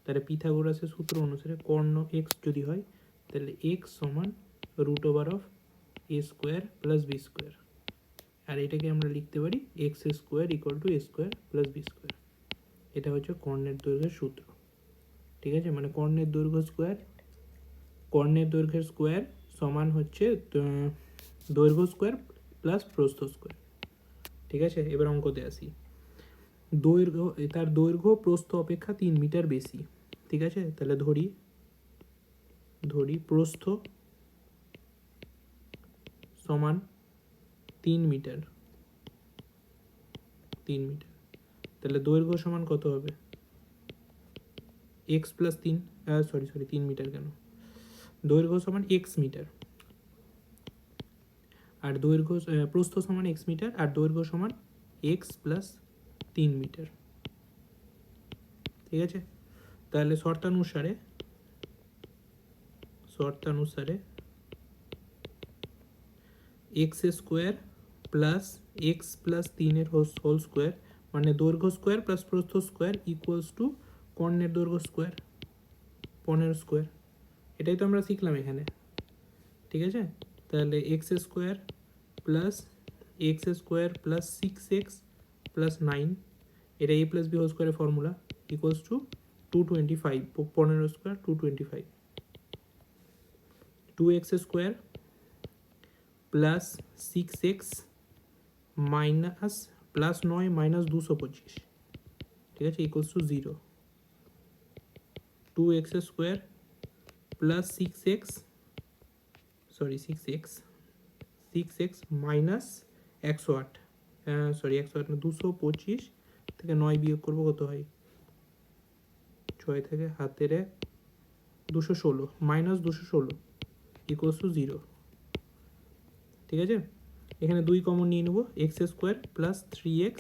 তাহলে পিথাগোরাসের সূত্র অনুসারে কর্ণ এক্স যদি হয়, তাহলে এক্স সমান √অফ a square plus b square. আর এটাকে আমরা লিখতে পারি x square equal to a square plus b square. এটা হচ্ছে কর্ণের দৈর্ঘ্যের সূত্র। ঠিক আছে, মানে কর্ণের দৈর্ঘ্যের স্কোয়ার সমান হচ্ছে দৈর্ঘ্য স্কোয়ার প্লাস প্রস্থ স্কোয়ার। ঠিক আছে, এবার অঙ্কতে আসি। তার দৈর্ঘ্য প্রস্থ অপেক্ষা 3 মিটার বেশি। ঠিক আছে, তাহলে ধরি প্রস্থ সমান 3 মিটার, তাহলে দৈর্ঘ্য সমান কত হবে? এক্স প্লাস 3, সরি 3 মিটার কেন, দৈর্ঘ্য সমান এক্স মিটার আর দৈর্ঘ্য প্রস্থ সমান এক্স মিটার আর দৈর্ঘ্য সমান এক্স প্লাস 3 মিটার। ঠিক আছে, তাহলে শর্তানুসারে x square plus x plus 3 whole square মানে দৈর্ঘ্য স্কোয়ার প্লাস প্রস্থ স্কোয়ার ইকুয়ালস টু কর্ণের দৈর্ঘ্য স্কোয়ার 15 স্কোয়ার। এটাই তো আমরা শিখলাম এখানে। ঠিক আছে, তাহলে x square plus 6x plus 9, এটা a প্লাস বি হোল স্কোয়ারের formula, equals to 225, 15 square 225, 2x square plus 6x minus plus 9 minus 225, ঠিক আছে, equals to 0, 2x square plus 6x minus 108, 108 না 225 থেকে 9 বিয়োগ করবো কত হয়, 6 থেকে হাতের 216 মাইনাস 216 ইকুয়ালস টু 0। ঠিক আছে, এখানে 2 কমন নিয়ে নেবো, x square plus 3x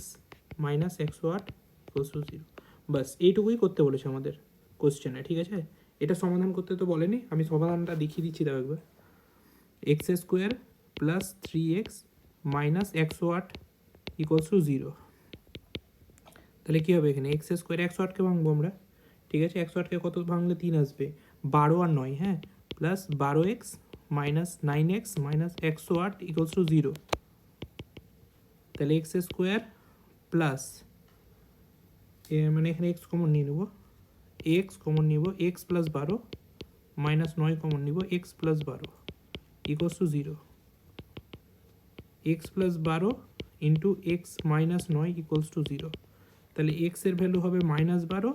minus 108 equals to 0। বাস এইটুকুই করতে বলেছে আমাদের কোশ্চেনে। ঠিক আছে, এটা সমাধান করতে তো বলেনি, আমি সমাধানটা দেখিয়ে দিচ্ছি তাও একবার। X square plus 3x minus 108 equals to 0। তাহলে কী হবে, এখানে এক্স স্কোয়ার 108কে ভাঙবো আমরা। ঠিক আছে, 108কে কত ভাঙলে 3 আসবে, 12 আর 9, হ্যাঁ, plus 12x minus 9x minus 108 equals to 0। তাহলে এক্স স্কোয়ার প্লাস মানে এখানে এক্স কমন নিয়ে নেবো, এক্স প্লাস 12 মাইনাস 9 কমন নিব, x plus 12 equals to 0। X plus 12 into X minus 9 equals to 0। তাহলে এক্সের ভ্যালু হবে -12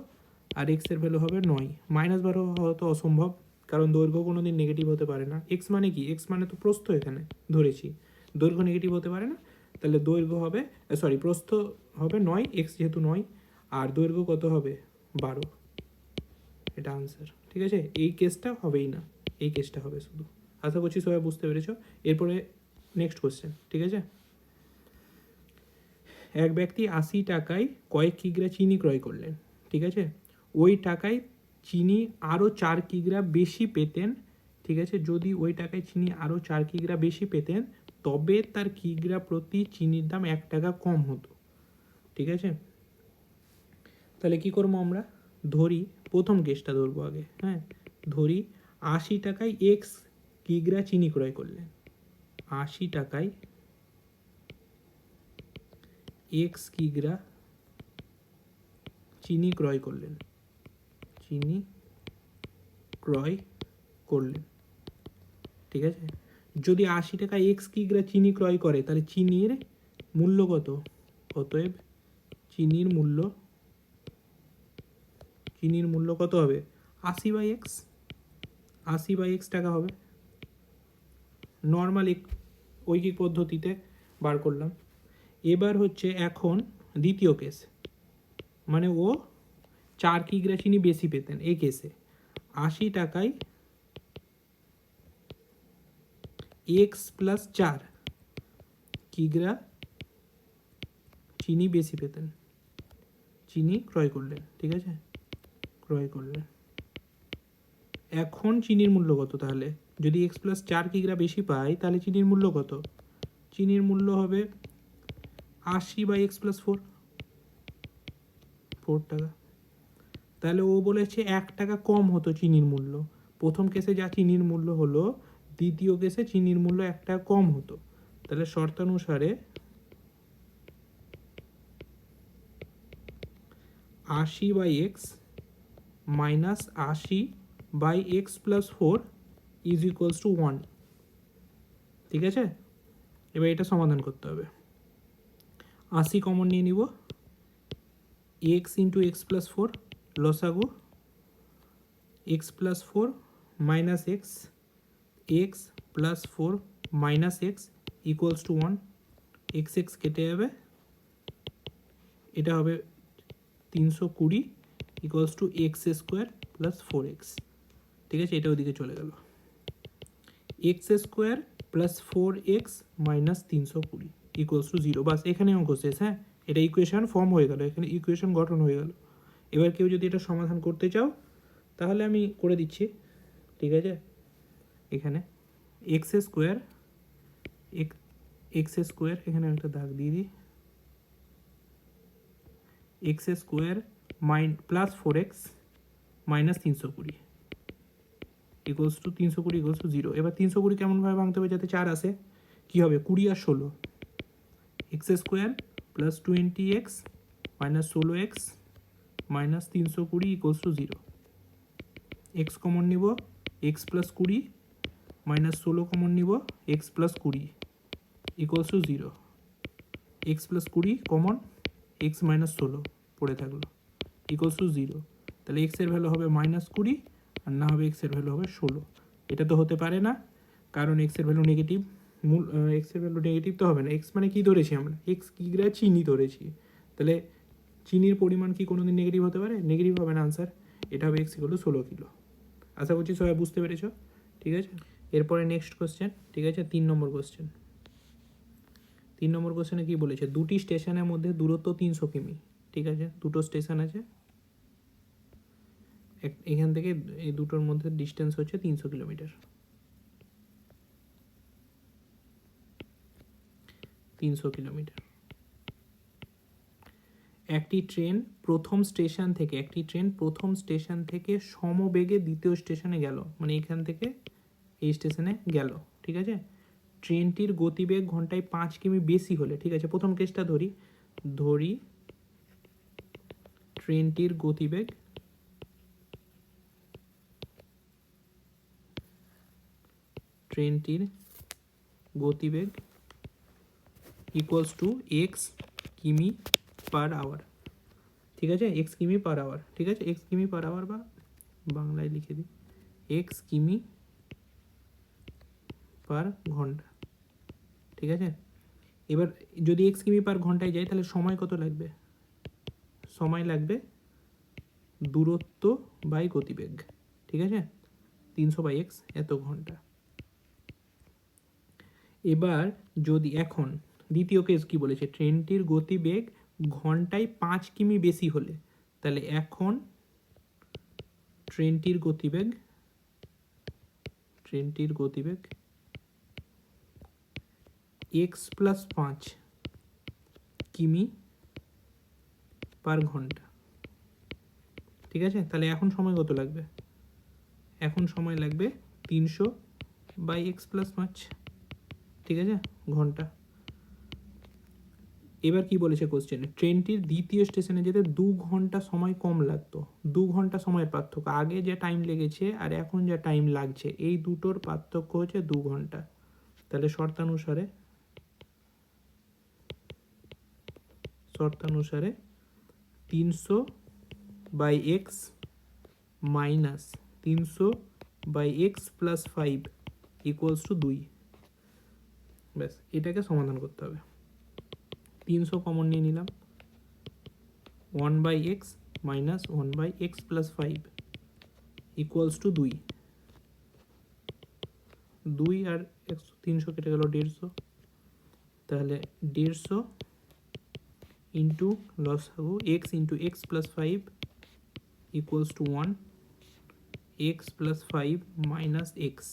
আর এক্সের ভ্যালু হবে 9। -12 হওয়া তো অসম্ভব, কারণ দৈর্ঘ্য কোনো দিন নেগেটিভ হতে পারে না। এক্স মানে কি? এক্স মানে তো প্রস্থ, এখানে ধরেছি দৈর্ঘ্য নেগেটিভ হতে পারে না, তাহলে দৈর্ঘ্য হবে প্রস্থ হবে 9, এক্স যেহেতু 9, আর দৈর্ঘ্য কত হবে? 12। এটা আনসার। ঠিক আছে, এই কেসটা হবেই না, এই কেসটা হবে শুধু। আশা করছি সবাই বুঝতে পেরেছো। এরপরে নেক্সট কোশ্চেন। ঠিক আছে, এক ব্যক্তি 80 টাকায় কয়েক কিগ্রা চিনি ক্রয় করলেন। ঠিক আছে, ওই টাকায় চিনি আরও 4 কিগ্রা বেশি পেতেন। ঠিক আছে, যদি ওই টাকায় চিনি আরও 4 কিগ্রা বেশি পেতেন, তবে তার কিগ্রা প্রতি চিনির দাম 1 টাকা কম হতো। ঠিক আছে, তাহলে কি করবো আমরা? ধরি প্রথম কেসটা ধরবো আগে। হ্যাঁ, ধরি 80 টাকায় এক্স কিগ্রা চিনি ক্রয় করলেন। 80 টাকায় এক্স কিগ্রা চিনি ক্রয় করলেন। চিনি ক্রয় করলেন। ঠিক আছে, যদি 80 টাকায় এক্স কিগ্রা চিনি ক্রয় করে, তাহলে চিনির মূল্য কত? অতএব চিনির মূল্য কত হবে? 80/x, 80/x টাকা হবে। নর্মাল ঐকিক পদ্ধতিতে বার করলাম। এবার হচ্ছে এখন দ্বিতীয় কেস, মানে ও 4 কিগ্রা চিনি বেশি পেতেন। এই কেসে 80 টাকায় এক্স প্লাস 4 কিগ্রা চিনি বেশি পেতেন, চিনি ক্রয় করলেন। ঠিক আছে, ক্রয় করলেন। এখন চিনির মূল্য কত? তাহলে যদি এক্স প্লাস 4 কিগ্রা বেশি পাই, তাহলে চিনির মূল্য কত? চিনির মূল্য হবে 80/x + 4 টাকা। তাহলে ও বলেছে 1 টাকা কম হতো চিনির মূল্য। প্রথম কেসে যা চিনির মূল্য হলো, দ্বিতীয় কেসে চিনির মূল্য 1 টাকা কম হতো। তাহলে শর্তানুসারে 80/x - 80/x + 4 = 1। ঠিক আছে, এবার এটা সমাধান করতে হবে। 80 কমন নিয়ে নিব, x × x + 4 লসাগু, x + 4 - x, x + 4 - x = 1। x কেটে যাবে, এটা হবে 320 = x² + 4x। ঠিক আছে, এটা ওদিকে চলে গেল। x² + 4x - 320 = 0। বাস, এখানে অঙ্ক শেষ। হ্যাঁ, এটা ইকুয়েশন ফর্ম হয়ে গেল, এখানে ইকুয়েশন গঠন হয়ে গেল। এবার কেউ যদি এটা সমাধান করতে চাও, তাহলে আমি করে দিচ্ছি। ঠিক আছে, এখানে x² এখানে একটা দাগ দিয়ে দিই, x² + 4x - 320 = 320 = 0। এবার 320 কেমনভাবে ভাঙতে হবে যাতে 4 আসে? কী হবে? 20 আর 16, x² + 20x - 16x - 320 = 0। x common নিব, x + 20 - 16 কমন নিব, x + 20 = 0। x + 20 কমন, x - 16 পড়ে থাকলো, = 0। তাহলে x এর ভ্যালু হবে -20, আর না হবে x এর ভ্যালু হবে 16। এটা তো হতে পারে না, কারণ x এর ভ্যালু নেগেটিভ। x এর ভ্যালু নেগেটিভ তো হবে না। x মানে কি ধরেছি আমরা? x কিগ্রা চিনি ধরেছি, তাহলে চিনির পরিমাণ কি কোনোদিন নেগেটিভ হতে পারে? নেগেটিভ হবে না আনসার। এটা হবে x = 16 কিলো। আশা করছি সবাই বুঝতে পেরেছো। ঠিক আছে, এরপরে নেক্সট কোশ্চেন। ঠিক আছে, 3 নম্বর কোশ্চেন। 3 নম্বর কোশ্চেনে কী বলেছে? দুটি স্টেশনের মধ্যে দূরত্ব 300 কিমি। ঠিক আছে, দুটো স্টেশন আছে, এখান থেকে এই দুটোর মধ্যে ডিস্টেন্স হচ্ছে 300 কিলোমিটার। 300 কিলোমিটার। একটি ট্রেন প্রথম স্টেশন থেকে সমবেগে দ্বিতীয় স্টেশনে গেল, মানে এখান থেকে এই স্টেশনে গেল। ঠিক আছে, ট্রেনটির গতিবেগ ঘন্টায় 5 কিমি বেশি হলে, ঠিক আছে, প্রথম কেসটা ধরি, ট্রেনটির গতিবেগ = x কিমি/আওয়ার। ঠিক আছে, এক্স কিমি পার আওয়ার, ঠিক আছে, এক্স কিমি পার আওয়ার বা বাংলায় লিখে দিই এক্স কিমি পার ঘন্টা, ঠিক আছে। এবার যদি এক্স কিমি পার ঘন্টায় যায় তাহলে সময় কত লাগবে, সময় লাগবে দূরত্ব বাই গতিবেগ, ঠিক আছে, 300/x এত ঘন্টা। এবার যদি এখন দ্বিতীয় কেস কি বলেছে, ট্রেনটির গতিবেগ ঘন্টায় 5 কিমি বেশি হলে, তাহলে এখন ট্রেনটির গতিবেগ x+5 কিমি পার ঘন্টা, ঠিক আছে। তাহলে এখন সময় কত লাগবে, এখন সময় লাগবে 300/x+5, ঠিক আছে, ঘন্টা। এবার কি বলেছে কোশ্চেনে, ট্রেনটির দ্বিতীয় স্টেশনে যেতে 2 ঘন্টা সময় কম লাগতো, 2 ঘন্টা সময়ের পার্থক্য, আগে যে টাইম লেগেছে আর এখন যা টাইম লাগছে এই দুটোর পার্থক্য হচ্ছে 2 ঘন্টা। তাহলে শর্তানুসারে 300/x minus 300/x+5 equals to 2। ব্যাস, এটাকে সমাধান করতে হবে। 300 কমন নিয়ে নিলাম, 1/x minus 1/x+5 equals to 2, 2 আর 300 কেটে গেল 150, তাহলে 150 ইন্টু লসাগু x into x+5 equals to 1, x+5 minus x,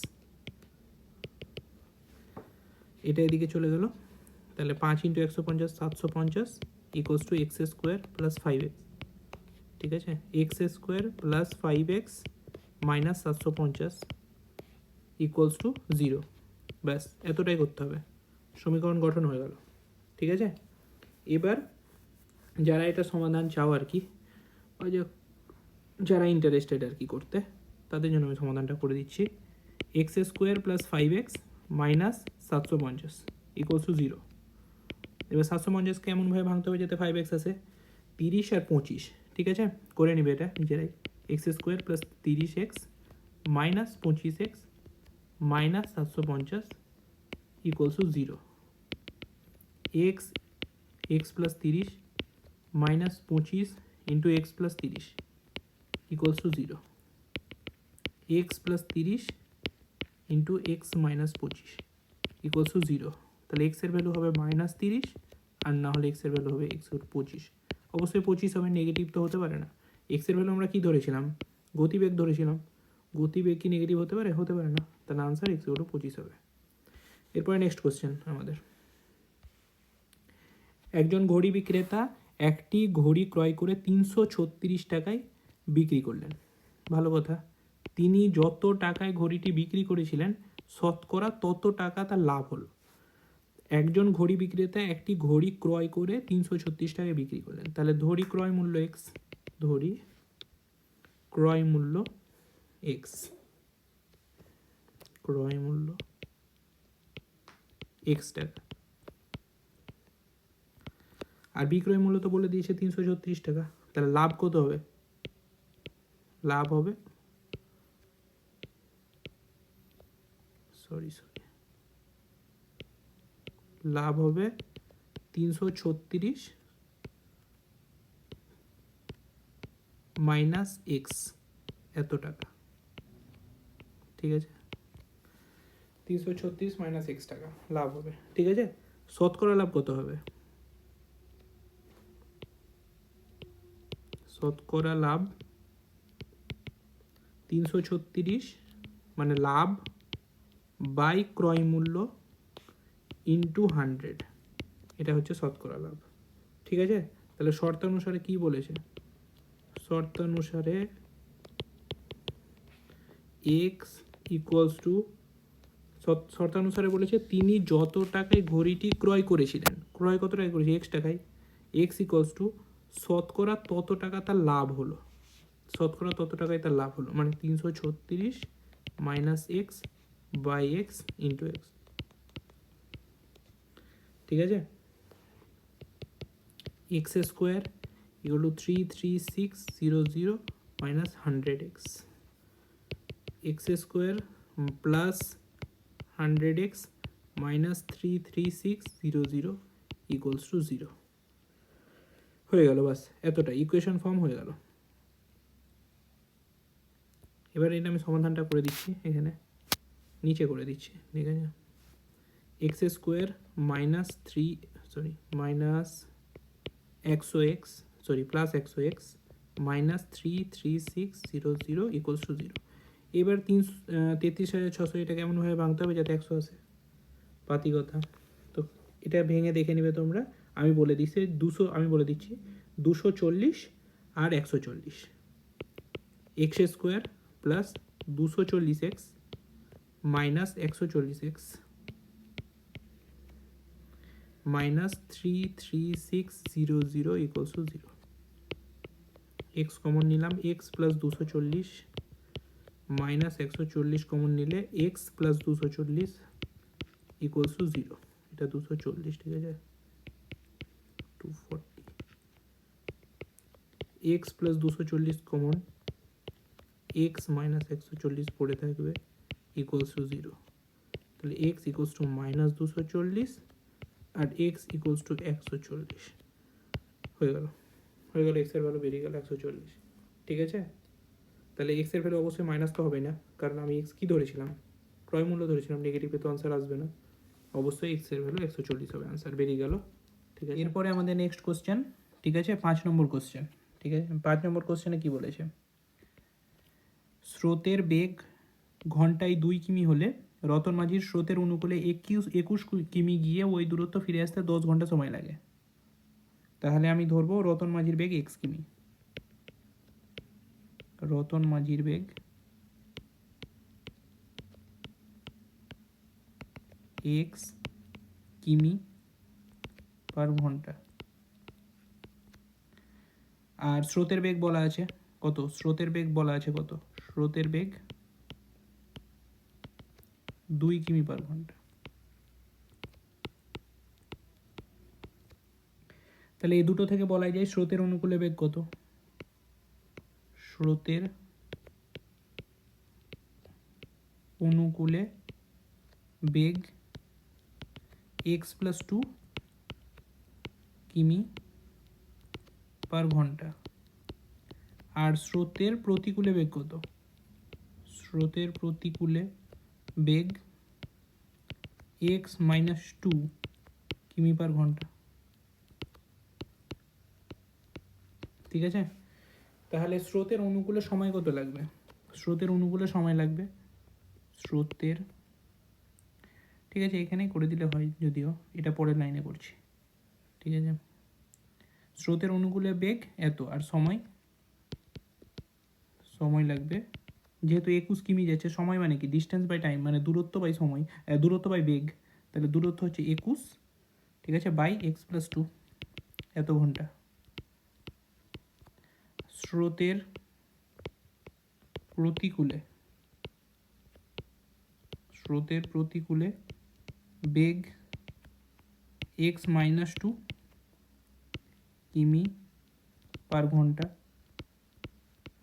এটা এদিকে চলে গেল, তাহলে 5 into 150 750 equals to x² plus 5x, ঠিক আছে, x² plus 5x minus 750 equals to 0। ব্যাস, এতটাই করতে হবে, সমীকরণ গঠন হয়ে গেল, ঠিক আছে। এবার যারা এটা সমাধান চাও আর কি, ওই যে যারা ইন্টারেস্টেড আর কি করতে, তাদের জন্য আমি সমাধানটা করে দিচ্ছি। x² plus 5x minus 750 equals to 0। এবার 750কে এমনভাবে ভাঙতে হবে যাতে 5x আসে, 30 আর 25, ঠিক আছে, করে নিবে এটা নিজেরাই। x² plus 30x minus 25x minus 750 equals to 0। x plus 30 minus 25 into x plus 30 equals to 0। x plus 30 into X minus 25 equals to 0। তাহলে x এর ভ্যালু হবে মাইনাস 30 আর না হলে x এর ভ্যালু হবে x25। অবশ্যই 25 হবে, নেগেটিভ তো হতে পারে না। x এর ভ্যালু আমরা কি ধরেছিলাম, গতিবেগ ধরেছিলাম, গতিবেগ কি নেগেটিভ হতে পারে, হতে পারে না, তাহলে আনসার x25 হবে। এরপরে নেক্সট কোশ্চেন আমাদের, একজন ঘড়ি বিক্রেতা একটি ঘড়ি ক্রয় করে 336 টাকায় বিক্রি করলেন, ভালো কথা। তিনি যত টাকায় ঘড়িটি বিক্রি করেছিলেন শতকরা তত টাকা তার লাভ হলো। একজন ঘড়ি বিক্রেতা একটি ঘড়ি ক্রয় করে 336 টাকায় বিক্রি করলেন, তাহলে ধরি ক্রয় মূল্য এক্স, ধরি ক্রয় মূল্য এক্স, ক্রয় মূল্য এক্স টাকা, আর বিক্রয় মূল্য তো বলে দিয়েছে 336 টাকা, তাহলে লাভ কত হবে, লাভ হবে লাভ হবে 336 মাইনাস এক্স এত টাকা, ঠিক আছে, 336 মাইনাস এক্স টাকা লাভ হবে, ঠিক আছে। শতকরা লাভ কত হবে, শতকরা লাভ 336 মানে লাভ বাই ক্রয় মূল্য ইন্টু 100, এটা হচ্ছে শতকরা লাভ, ঠিক আছে। তাহলে শর্তানুসারে কি বলেছে, শর্তানুসারে এক্স ইকুয়ালস টু, শর্তানুসারে বলেছে তিনি যত টাকায় ঘড়িটি ক্রয় করেছিলেন, ক্রয় কত টাকায় করেছি, এক্স টাকায়, এক্স ইকুয়ালস টু শতকরা তত টাকা তার লাভ হলো, শতকরা তত টাকায় তার লাভ হলো, মানে 336 minus X by X into X, ঠিক আছে। x² equal to 33600 minus 100x, X square plus 100x minus 33600 equals to 0 হয়ে গেল। বাস এতটা ইকুয়েশন ফর্ম হয়ে গেল। এবার এটা আমি সমাধানটা করে দিচ্ছি, এখানে নিচে করে দিচ্ছি, ঠিক আছে। এক্স স্কোয়ার মাইনাস প্লাস একশো এক্স মাইনাস 33600 ইকুয়ালস টু 0। এবার 33,600 এটা কেমনভাবে ভাঙতে হবে যাতে 100 আসে, পাতি কথা। তো এটা ভেঙে দেখে নেবে তোমরা, আমি বলে দিচ্ছি 240 আর 140, X square plus 240x minus 140x minus 33600 equals to 0। X common নিলাম, এক্স প্লাস 240 মাইনাস 140 কমন নিলে এক্স প্লাস 240 ইকুয়ালস টু 0। এটা 240, ঠিক আছে, 240 X plus 240 common, X minus 140 পড়ে থাকবে ইকুয়ালস টু 0। তাহলে এক্স ইকুয়ালস টু মাইনাস 240 আর এক্স ইকুয়ালস টু 140 হয়ে গেল। এক্সের ভ্যালু বেরিয়ে গেল 140, ঠিক আছে। তাহলে এক্সের ভ্যালু অবশ্যই মাইনাস তো হবে না, কারণ আমি এক্স কী ধরেছিলাম, ক্রয় মূল্য ধরেছিলাম, নেগেটিভে তো আনসার আসবে না, অবশ্যই এক্সের ভ্যালু 140 হবে, আনসার বেরিয়ে গেল, ঠিক আছে। এরপরে আমাদের নেক্সট কোশ্চেন, ঠিক আছে, 5 নম্বর কোশ্চেন, ঠিক আছে। 5 নম্বর কোশ্চেনে কী বলেছে, স্রোতের বেগ ঘন্টায় 2 কিমি হলে রতন মাঝির স্রোতের অনুকূলে 21 কিমি গিয়ে ওই দূরত্ব ফিরে আসতে 10 ঘন্টা সময় লাগে। তাহলে আমি ধরবো রতন মাঝির বেগ x কিমি, রতন মাঝির বেগ x কিমি পার ঘন্টা, আর স্রোতের বেগ বলা আছে কত, স্রোতের বেগ 2 কিমি পার ঘন্টা। তাহলে এই দুটো থেকে বলা যায় স্রোতের অনুকূলে বেগ কত, স্রোতের অনুকূলে বেগ x প্লাস 2 কিমি পার ঘন্টা, আর স্রোতের প্রতিকূলে বেগ কত, স্রোতের প্রতিকূলে বেগ x মাইনাস 2 কিমি পার ঘন্টা, ঠিক আছে। তাহলে স্রোতের অনুকূলে সময় কত লাগবে, স্রোতের অনুকূলে সময় লাগবে, স্রোতের, ঠিক আছে, এখানেই করে দিলে হয়, যদিও এটা পরের লাইনে করছি, ঠিক আছে। স্রোতের অনুকূলে বেগ এত, আর সময় লাগবে, যেহেতু 21 কিমি যাচ্ছে, সময় মানে কি, ডিস্টেন্স বাই টাইম, মানে দূরত্ব বাই সময়, দূরত্ব বাই বেগ, তাহলে দূরত্ব হচ্ছে 21, ঠিক আছে, বাই এক্স প্লাস 2 এত ঘন্টা। স্রোতের প্রতিকূলে বেগ x মাইনাস 2 কিমি পার ঘন্টা,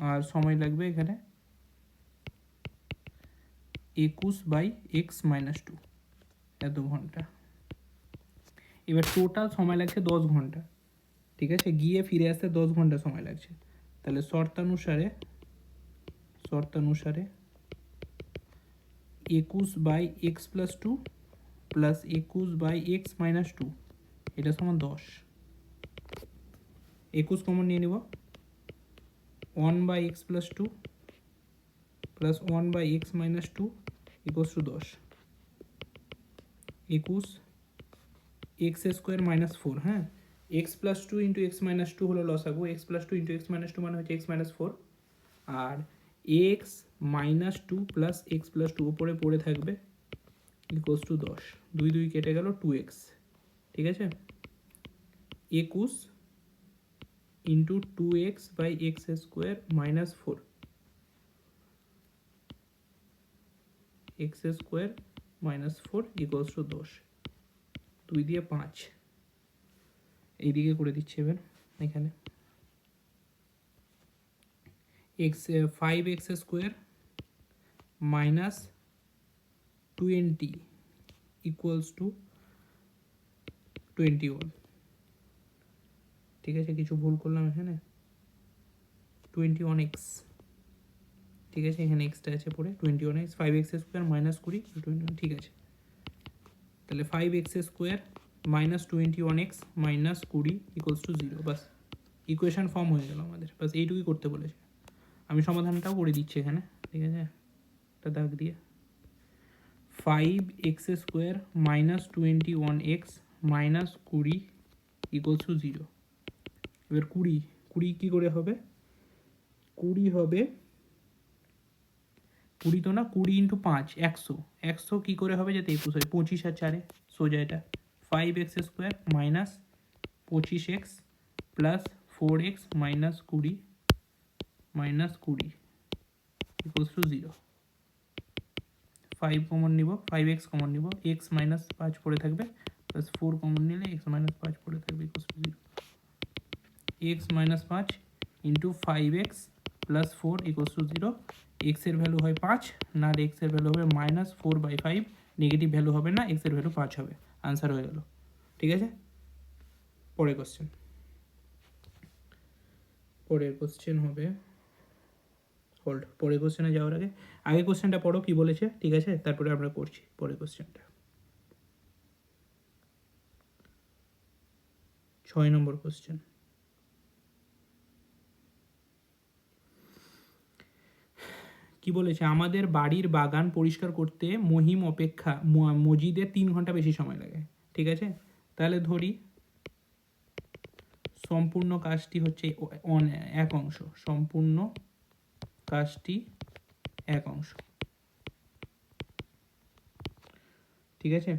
আর সময় লাগবে এখানে 21 বাই x মাইনাস 2 এত ঘন্টা। এবার টোটাল সময় লাগছে 10 ঘন্টা, ঠিক আছে, গিয়ে ফিরে আসতে 10 ঘন্টা সময় লাগছে। তাহলে শর্তানুসারে 21 by X plus 2 plus 21 by X minus 2 এটা সমান 10। 21 কমন নিয়ে নিব, 1 by X plus 2 plus 1 by X minus 2 equals to 10। 21 X square minus 4, হ্যাঁ, X plus 2 into X minus 2 হলো লসাগু, X plus 2 into X minus 2 মানে হচ্ছে এক্স মাইনাস 4, আর X minus 2 plus x plus 2 উপরে পড়ে থাকবে ইকুয়ালস টু 10, 2 2 কেটে গেল 2x, ঠিক আছে। 21 into 2x by X square minus 4, X square minus 4 equals to 10, 2 দিয়ে 5, এইদিকে করে দিচ্ছি এবার এখানে, X 5x square minus 20 equals to 21। ঠিক আছে, কিছু ভুল করলাম এখানে, 21x। ঠিক আছে, এখানে এক্সটা আছে পরে 21x, 5x স্কোয়ার মাইনাস 20 21। ঠিক আছে, তাহলে 5x square minus 21x minus 20 equals to 0। Bus equation form হয়ে গেল আমাদের, বাস এইটুকুই করতে বলেছে। আমি সমাধানটাও করে দিচ্ছি এখানে, ঠিক আছে, একটা দাগ দিয়ে। 5x square minus 21x minus 20 equals to 0। এবার 20 কী করে হবে? 20 হবে 20 তো না, 20 ইন্টু 5 100। 100 কী করে হবে যাতে 21 হয়? 25 আর 4 সোজা এটা। 5x square minus 25x plus 4x minus 20 equals to 0। 5 common নিব, 5x কমন নিব, x মাইনাস 5 পড়ে থাকবে, প্লাস 4 কমন নিলে x মাইনাস 5 পড়ে থাকবে equals to 0। x minus 5 into 5x plus 4 equals to 0। x এর ভ্যালু হয় 5, নাহলে x এর ভ্যালু হবে মাইনাস 4/5, নেগেটিভ ভ্যালু হবে না, x এর ভ্যালু 5 হবে। আনসার হয়ে গেল। ঠিক আছে, পরের কোশ্চেন হবে হোল্ড। পরের কোশ্চেনে যাওয়ার আগে কোশ্চেনটা পড়ো কি বলেছে, ঠিক আছে, তারপরে আমরা করছি পরের কোশ্চেনটা। 6 নম্বর কোশ্চেন। কি বলেছে? আমাদের বাড়ির বাগান পরিষ্কার করতে মহিম অপেক্ষা মজিদের 3 ঘন্টা বেশি সময় লাগে। ঠিক আছে, তাহলে ধরি সম্পূর্ণ কাজটি হচ্ছে 1 অংশ, সম্পূর্ণ কাজটি 1 অংশ। ঠিক আছে,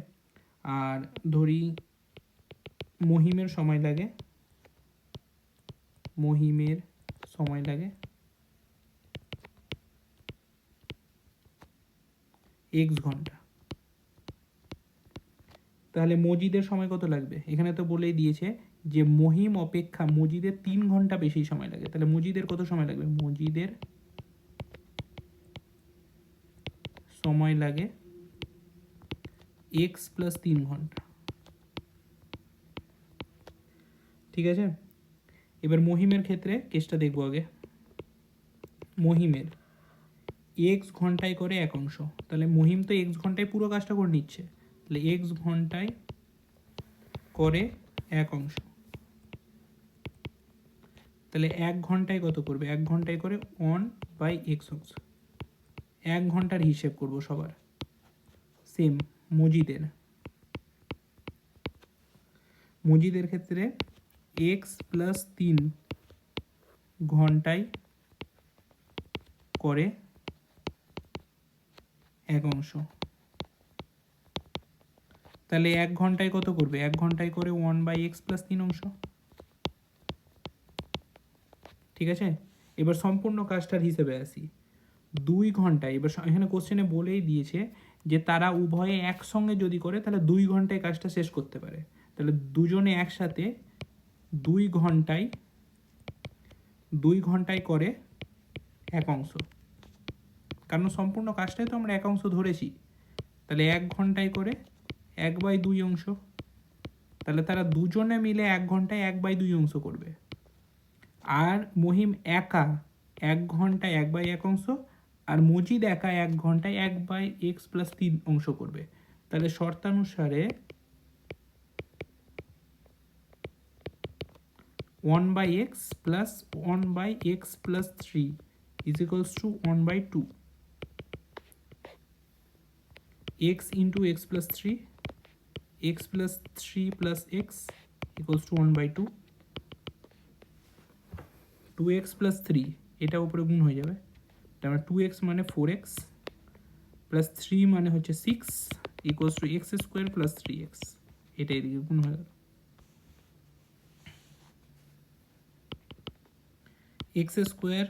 আর ধরি মহিমের সময় লাগে x ঘন্টা। তাহলে মজিদের সময় কত লাগবে? এখানে তো বলেই দিয়েছে যে মহিম অপেক্ষা মজিদের 3 ঘন্টা বেশি সময় লাগে। তাহলে মজিদের কত সময় লাগবে? মজিদের সময় লাগে x প্লাস 3 ঘন্টা। ঠিক আছে, এবার মহিমের ক্ষেত্রে কেসটা দেখবো আগে। মহিমের x ঘন্টায় করে 1 অংশ, তাহলে মহিম তো x ঘন্টায় পুরো কাজটা করে নিচ্ছে, তাহলে x ঘন্টায় করে 1 অংশ। তাহলে 1 ঘন্টায় কত করবে? 1 ঘন্টায় করে 1/x অংশ। 1 ঘন্টার হিসেব করব সবার, সেম মজিদের ক্ষেত্রে x প্লাস 3 ঘন্টায় করে 1 অংশ। তাহলে 1 ঘন্টায় কত করবে? 1 ঘন্টায় করে 1/x প্লাস 3 অংশ। ঠিক আছে, এবার সম্পূর্ণ কাজটার হিসেবে আসি। 2 ঘন্টায়, এবার এখানে কোশ্চেনে বলেই দিয়েছে যে তারা উভয়ে একসঙ্গে যদি করে তাহলে 2 ঘন্টায় কাজটা শেষ করতে পারে। তাহলে দুজনে একসাথে 2 ঘন্টায় করে 1 অংশ, কারণ সম্পূর্ণ কাজটাই তো আমরা 1 অংশ ধরেছি। তাহলে 1 ঘন্টায় করে 1/2 অংশ। তাহলে তারা দুজনে মিলে 1 ঘন্টায় 1/2 অংশ করবে। আর মহিম একা 1 ঘন্টায় 1/1 অংশ, আর মজিদ একা 1 ঘন্টায় 1/x প্লাস 3 অংশ করবে। তাহলে শর্তানুসারে 1/x plus 1/x plus 3 is equals to 1/2। x into x plus 3, x plus 3 plus x equals to 1/2। 2x plus 3 এটা উপরে গুণ হয়ে যাবে, তারপরে 2x মানে 4x প্লাস 3 মানে হচ্ছে 6 equals to x square plus 3x। এটা এদিকে গুণ হয়ে গেল। x square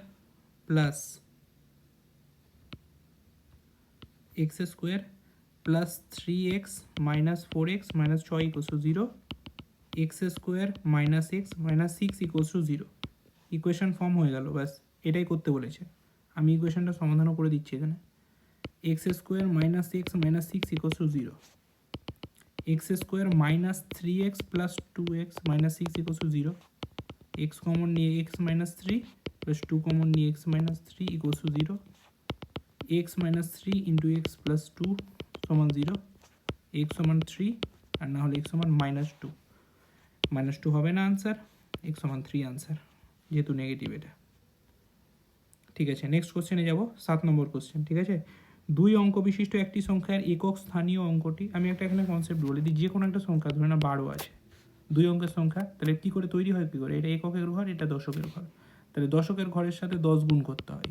plus 3x minus 4x minus 6 equals to 0। x square minus x minus 6 equals to 0। Equation form হয়ে গেল, ব্যাস এটাই করতে বলেছে। আমি ইকুয়েশনটা সমাধানও করে দিচ্ছি এখানে। X square minus x minus six equals to zero, x square minus three x plus two x minus six equals to zero, x common নিয়ে x minus three plus two common নিয়ে x minus three equals to zero, x minus three into x plus two সমান জিরো, এক্স সমান থ্রি আর না হলে এক্স সমান মাইনাস টু। মাইনাস টু হবে না আনসার, এক্স সমান থ্রি আনসার, যেহেতু নেগেটিভ এটা। ঠিক আছে, নেক্সট কোশ্চেনে যাব, 7 নম্বর কোশ্চেন। ঠিক আছে, 2 অঙ্ক বিশিষ্ট একটি সংখ্যার একক স্থানীয় অঙ্কটি, আমি একটা এখানে কনসেপ্ট বলে দিই, যে কোনো একটা সংখ্যা ধরে না 12 আছে, 2 অঙ্কের সংখ্যা, তাহলে কী করে তৈরি হয়, কী করে, এটা এককের ঘর, এটা দশকের ঘর, তাহলে দশকের ঘরের সাথে 10 গুণ করতে হয়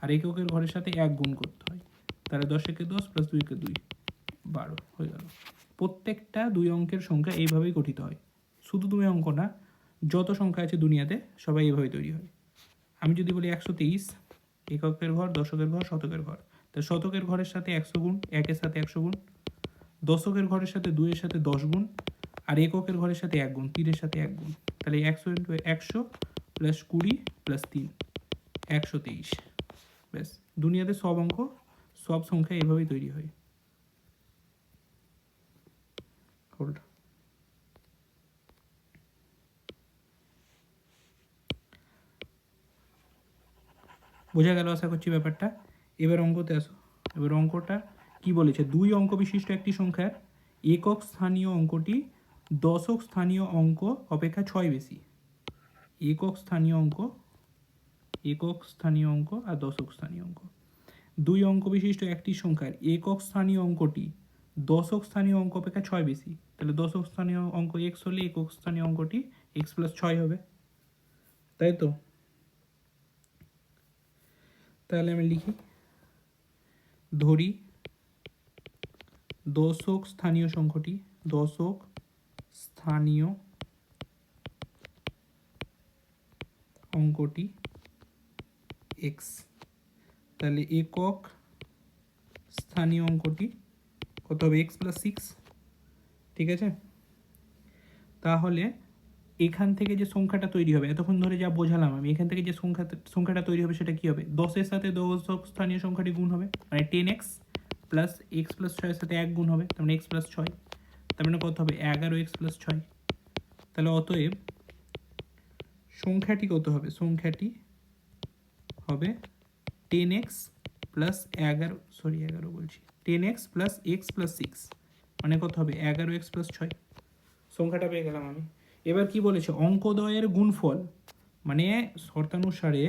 আর এককের ঘরের সাথে 1 গুণ করতে হয়, তাহলে 10 10 প্লাস 2 2 12 হয়ে গেল। প্রত্যেকটা 2 অঙ্কের সংখ্যা এইভাবেই গঠিত হয়, শুধু 2 অঙ্ক না, যত সংখ্যা আছে দুনিয়াতে সবাই এইভাবে তৈরি হয়। আমি যদি বলি 123, এককের ঘর, দশকের ঘর, শতকের ঘর, তাহলে শতকের ঘরের সাথে 100 গুণ, একের সাথে 100 গুণ, দশকের ঘরের সাথে 2 এর সাথে 10 গুণ, আর এককের ঘরের সাথে 1 গুণ, 3 এর সাথে 1 গুণ, তাহলে 100 ইন্টু 100 প্লাস 20 প্লাস 3 123। ব্যাস, দুনিয়াতে সব অঙ্ক, সব সংখ্যা এভাবেই তৈরি হয়। হোল্ড। বোঝা গেল আশা করছি ব্যাপারটা। এবার অঙ্কতে আসো। এবার অঙ্কটা কি বলেছে, 2 অঙ্ক বিশিষ্ট একটি সংখ্যার একক স্থানীয় অঙ্কটি দশক স্থানীয় অঙ্ক অপেক্ষা 6 বেশি। একক স্থানীয় অঙ্ক, একক স্থানীয় অঙ্ক আর দশক স্থানীয় অঙ্ক। 2 অঙ্ক বিশিষ্ট একটি সংখ্যার একক স্থানীয় অঙ্কটি দশক স্থানীয় অঙ্ক অপেক্ষা 6 বেশি, তাহলে দশক স্থানীয় অঙ্ক এক্স হলে একক স্থানীয় অঙ্কটি এক্স প্লাস 6 হবে, তাই তো। তাহলে আমি লিখি, ধরি দশক স্থানীয় সংখ্যাটি, দশক স্থানীয় অঙ্কটি এক্স, তাহলে একক স্থানীয় অঙ্কটি কত হবে, এক্স প্লাস 6। ঠিক আছে, তাহলে এখান থেকে যে সংখ্যাটা তৈরি হবে, এতক্ষণ ধরে যা বোঝালাম আমি, এখান থেকে যে সংখ্যাটা তৈরি হবে সেটা কি হবে, 10-এর সাথে দশক স্থানীয় সংখ্যাটি গুণ হবে, মানে 10x প্লাস এক্স প্লাস 6-এর সাথে 1 গুণ হবে, তার মানে এক্স প্লাস 6, তার মানে কত হবে 11x প্লাস 6। তাহলে অতএব সংখ্যাটি কত হবে, সংখ্যাটি হবে 10x প্লাস 11 বলছি, 10x প্লাস এক্স প্লাস 6, মানে কত হবে 11x প্লাস 6। সংখ্যাটা পেয়ে গেলাম আমি। এবার কি বলেছে, অঙ্কদ্বয়ের গুণফল, মানে শর্তানুসারে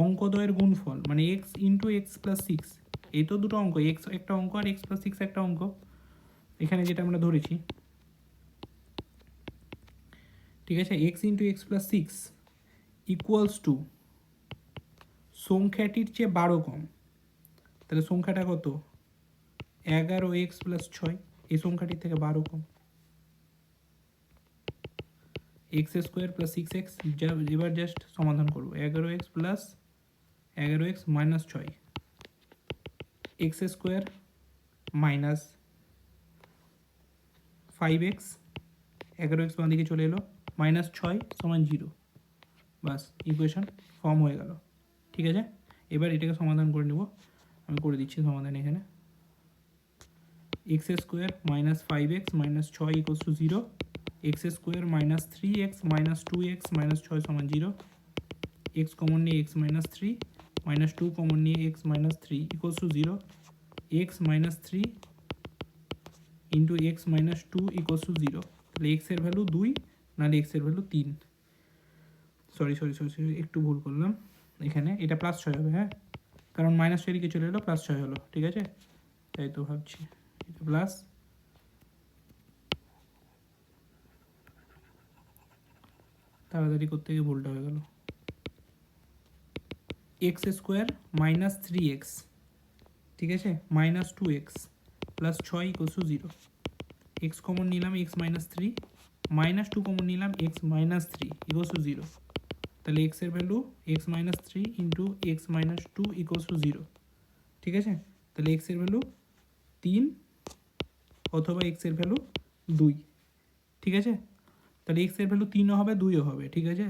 অঙ্কদ্বয়ের গুণফল, মানে এক্স ইন্টু এক্স প্লাস 6, এই তো দুটো অঙ্ক, এক্স একটা অঙ্ক আর এক্স প্লাস 6 একটা অঙ্ক, এখানে যেটা আমরা ধরেছি। ঠিক আছে, x into x plus 6 equals to সংখ্যাটির চেয়ে 12 কম, তাহলে সংখ্যাটা কত 11x প্লাস 6, এই সংখ্যাটির থেকে 12 কম, এক্স স্কোয়ার প্লাস 6x, যা এবার জাস্ট সমাধান করবো, 11x plus 11x minus 6, x square minus 5x, 11x বাঁ দিকে চলে এলো, মাইনাস 6 সমান 0, বাস ইকুয়েশন ফর্ম হয়ে গেল। ঠিক আছে, এবার এটাকে সমাধান করে নেব, আমি করে দিচ্ছি সমাধান এখানে। X square minus 5x minus 6 equals to 0, x square minus 3x minus 2x minus 6 সমান 0, এক্স কমন নিয়ে এক্স মাইনাস 3 মাইনাস 2 কমন নিয়ে x minus 3 equals to 0, x minus 3 into X minus 2 equals to 0, তাহলে এক্সের ভ্যালু 2 নাহলে এক্সের ভ্যালু 3, সরি একটু ভুল করলাম এখানে, এটা প্লাস 6 হবে, হ্যাঁ, কারণ মাইনাস 6 দিকে চলে এলো, প্লাস 6 হলো। ঠিক আছে, তাই তো ভাবছি এটা প্লাস, তাড়াতাড়ি করতে গিয়ে ভুলটা হয়ে গেল, এক্স স্কোয়ার মাইনাস 3x, ঠিক আছে, minus 2x plus 6 equals to 0, X common নিলাম এক্স মাইনাস 3, মাইনাস 2 কমন নিলাম এক্স মাইনাস 3 ইকুয়ালস টু 0, তাহলে এক্সের value x minus 3 into X minus 2 equals to 0। ঠিক আছে, তাহলে এক্সের ভ্যালু 3 অথবা এক্সের ভ্যালু 2। ঠিক আছে, তাহলে এক্সের ভ্যালু 3ও হবে 2ও হবে, ঠিক আছে,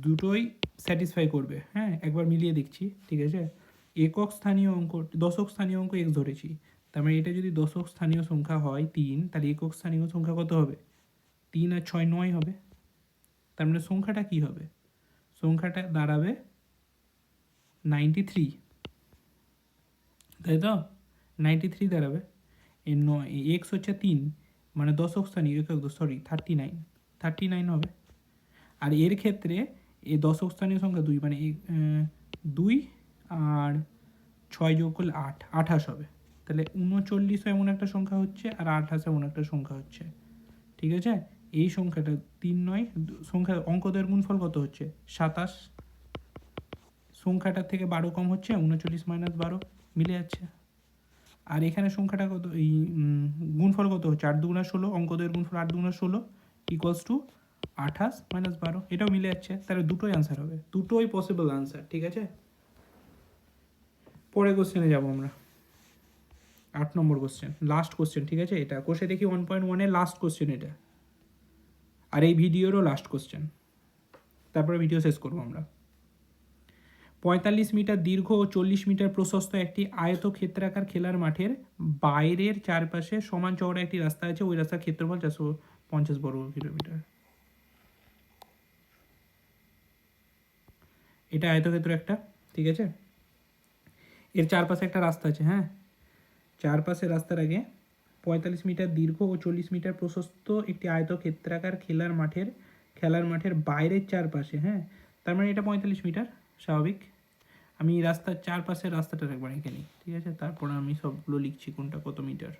দুটোই স্যাটিসফাই করবে। হ্যাঁ, একবার মিলিয়ে দেখছি, ঠিক আছে। একক স্থানীয় অঙ্ক, দশক স্থানীয় অঙ্ক এক্স ধরেছি, তার মানে এটা যদি দশক স্থানীয় সংখ্যা হয় 3, তাহলে একক স্থানীয় সংখ্যা কত হবে? 3 আর 6 9 হবে। তার মানে সংখ্যাটা কী হবে? সংখ্যাটা দাঁড়াবে 93, তাই তো? 93 দাঁড়াবে। এর নয়, এক্স হচ্ছে 3, মানে দশক স্থানীয় একক, সরি 39 হবে। আর এর ক্ষেত্রে এই দশক স্থানীয় সংখ্যা 2, মানে 2 আর 6 যোগ করলে 8, 28 হবে। তাহলে 39 এমন একটা সংখ্যা হচ্ছে আর 28 এমন একটা সংখ্যা হচ্ছে, ঠিক আছে। এই সংখ্যাটা 3 নয়, সংখ্যা অঙ্কদের গুণফল কত হচ্ছে? 27। সংখ্যাটার থেকে 12 কম হচ্ছে, 39 মাইনাস 12 মিলে যাচ্ছে। আর এখানে সংখ্যাটা কত, এই গুণফল কত হচ্ছে? 8 দুগুণা 16, অঙ্কদের গুণফল 8 দুগুণা 16 ইকুয়ালস টু 28 মাইনাস 12, এটাও মিলে যাচ্ছে। তাহলে দুটোই আনসার হবে, দুটোই পসিবল আনসার, ঠিক আছে। পরের কোশ্চেনে যাবো আমরা, 8 নম্বর কোশ্চেন, লাস্ট কোশ্চেন, ঠিক আছে। এটা কোষে দেখি 1.1 এর লাস্ট কোশ্চেন এটা, আর এই ভিডিওরও লাস্ট কোশ্চেন, তারপরে ভিডিও শেষ করবো আমরা। 45 মিটার দীর্ঘ ও 40 মিটার প্রশস্ত একটি আয়তক্ষেত্রাকার খেলার মাঠের বাইরের চারপাশে সমান চওড়া একটি রাস্তা আছে, ওই রাস্তার ক্ষেত্রফল 450 বর্গ কিলোমিটার। এটা আয়তক্ষেত্র একটা, ঠিক আছে। এর চারপাশে একটা রাস্তা আছে, হ্যাঁ, চারপাশে রাস্তার আগে 45 মিটার দীর্ঘ ও 40 মিটার প্রশস্ত একটি আয়তক্ষেত্রাকার খেলার মাঠের বাইরের চারপাশে, হ্যাঁ, তার মানে এটা 45 মিটার স্বাভাবিক। আমি রাস্তার চারপাশের রাস্তাটা একবার এঁকে নিই, ঠিক আছে, তারপর আমি সবগুলো লিখছি কোনটা কত মিটার।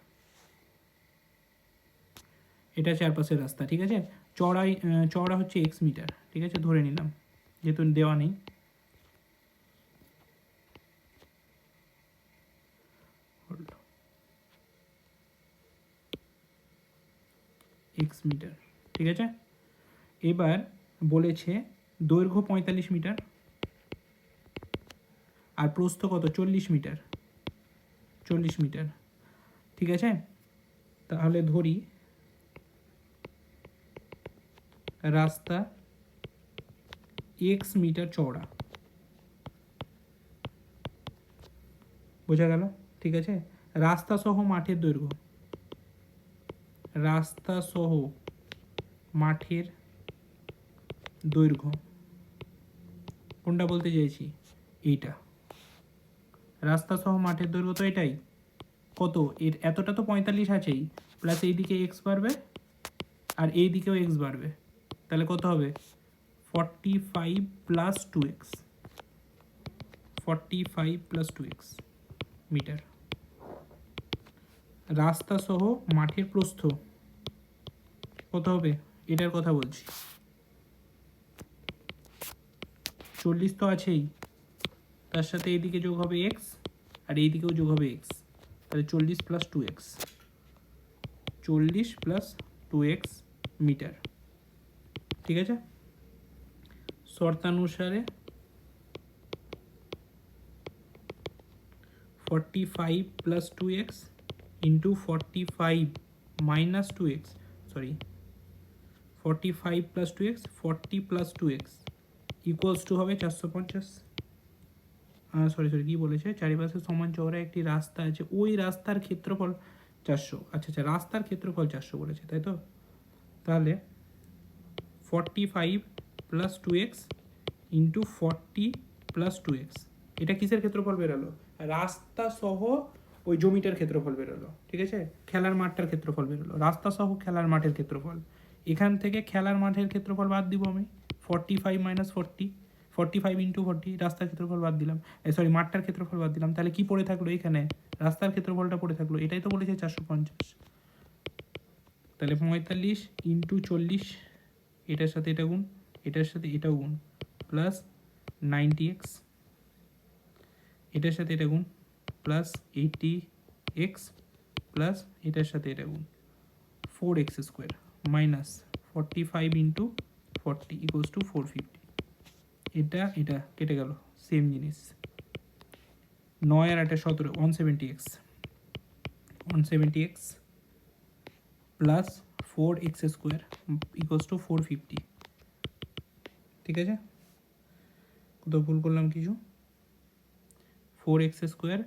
এটা চারপাশের রাস্তা, ঠিক আছে। চওড়া হচ্ছে এক্স মিটার, ঠিক আছে, ধরে নিলাম, যেহেতু দেওয়া নেই। এক্স মিটার, ঠিক আছে। এবার বলেছে দৈর্ঘ্য 45 মিটার আর প্রস্থ কত? 40 মিটার, 40 মিটার, ঠিক আছে। তাহলে ধরি রাস্তা এক্স মিটার চওড়া, বোঝা গেল, ঠিক আছে। রাস্তা সহ মাঠের দৈর্ঘ্য, রাস্তা সহ মাঠের দৈর্ঘ্য কোনটা বলতে চাইছি? এইটা রাস্তা সহ মাঠের দৈর্ঘ্য, তো এটাই কত, এর এতটা তো 45 আছেই, প্লাস এইদিকে এক্স বাড়বে আর এই দিকেও এক্স বাড়বে, তাহলে কত হবে? 45 plus 2x, 45 plus 2x metre. রাস্তা সহ মাঠের প্রস্থ কত হবে? এটার কথা বলছি, 40 তো আছেই, তার সাথে এইদিকে যোগ হবে এক্স আর এইদিকেও যোগ হবে এক্স, তাহলে 40 plus 2x, 40 plus 2x metre, ঠিক আছে। শর্তানুসারে 45 plus 2x into 45 minus 2x, sorry 45 plus 2x, 40 plus 2x equals to হবে 450। সরি কী বলেছে? চারিপাশে সমান চওড়া একটি রাস্তা আছে, ওই রাস্তার ক্ষেত্রফল 400। আচ্ছা, রাস্তার ক্ষেত্রফল 400 বলেছে, তাই তো। তাহলে 45 plus 2x into 40 plus 2x, এটা কিসের ক্ষেত্রফল বেরোলো? রাস্তা সহ ওই জমিটার ক্ষেত্রফল বেরোলো, ঠিক আছে, খেলার মাঠটার ক্ষেত্রফল বেরোলো, রাস্তা সহ খেলার মাঠের ক্ষেত্রফল। এখান থেকে খেলার মাঠের ক্ষেত্রফল বাদ দিব আমি, 45 মাইনাস 40, 45 ইন্টু 40, রাস্তার ক্ষেত্রফল বাদ দিলাম, সরি মাঠটার ক্ষেত্রফল বাদ দিলাম, তাহলে কি পড়ে থাকলো এখানে? রাস্তার ক্ষেত্রফলটা পড়ে থাকলো, এটাই তো বলেছে 450। তাহলে 45 ইন্টু 40, এটার সাথে এটা গুণ, এটার সাথে এটাও গুণ, প্লাস 90x, এটার সাথে এটা গুণ, প্লাস 80x, প্লাস এটার সাথে এটা গুণ, 4x square, minus 45 into 40 equals to 450। এটা কেটে গেল, সেম জিনিস, 9 আর 8 17, 170x, plus 4x² equals to 450, ঠিক আছে? কোথাও ভুল করলাম কিছু? 4x²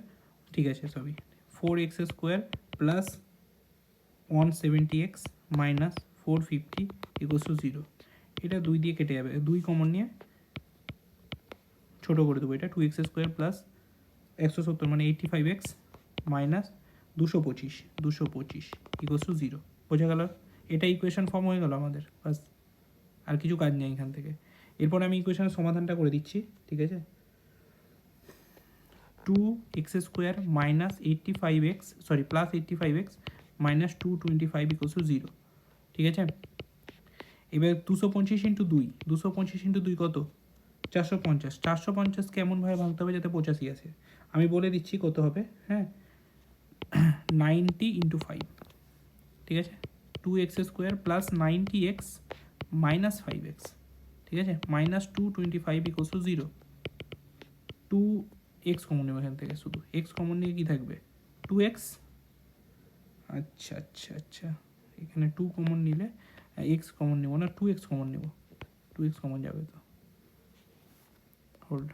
ঠিক আছে, sorry, 4x² plus 170x minus 450 equals to 0। এটা 2 দিয়ে কেটে যাবে, 2 কমন নিয়ে ছোটো করে দেবো। এটা 2x² প্লাস 170 মানে 85x মাইনাস 225 ইকুয়ালস টু 0। বোঝা গেল? এটা ইকুয়েশন ফর্ম হয়ে গেল আমাদের, বাস আর কিছু কাজ নেই এখান থেকে। এরপর আমি ইকুয়েশনের সমাধানটা করে দিচ্ছি, ঠিক আছে? 2x² minus 85x sorry plus 85x minus 225 equals to 0, ঠিক আছে? এবার 225 ইন্টু 2, 225 ইন্টু 2 কত? 450। 450কে এমনভাবে ভাঙতে হবে যাতে 85 আসে। আমি বলে দিচ্ছি কত হবে, হ্যাঁ, 90 ইন্টু 5, ঠিক আছে? 2x² plus 90x minus 5x, ঠিক আছে? Minus 225 equals to 0। 2x common নেবে এখান থেকে, শুধু x কমন নিয়ে কী থাকবে? 2x। আচ্ছা আচ্ছা আচ্ছা, এখানে 2 কমন নিলে x কমন নেব না, 2x কমন নেব। 2x কমন যাবে তো, হোল্ড।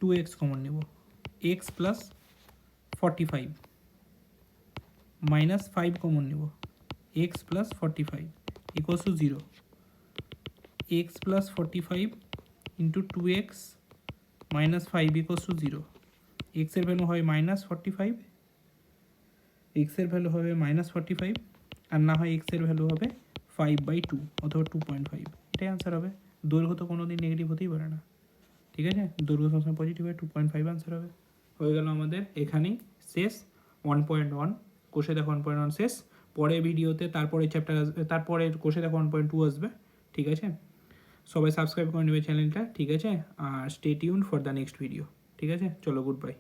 টু এক্স কমন নেব, এক্স প্লাস 45 মাইনাস 5 কমন নেব, x plus 45 equals to 0। X plus 45 into 2x minus 5 equals to 0। এক্সের ভ্যালু হয় মাইনাস 45, এক্সের ভ্যালু হবে মাইনাস 45, আর না হয় এক্সের ভ্যালু হবে 5/2 অথবা 2.5, এটাই আনসার হবে। দৈর্ঘ্য তো কোনো দিন নেগেটিভ হতেই পারে না, ঠিক আছে? দৈর্ঘ্য সবসময় পজিটিভ হয়, 2.5 আনসার হবে। হয়ে গেল আমাদের এখানেই শেষ 1.1 কোষে দেখো 1.1 শেষ। পরের ভিডিওতে তারপরে চ্যাপ্টার আসবে, তারপরে কোষে দেখো 1.2 আসবে, ঠিক আছে? সবাই সাবস্ক্রাইব করে নেবে চ্যানেলটা, ঠিক আছে? আর stay tuned for the next video, ঠিক আছে? চলো, গুড বাই।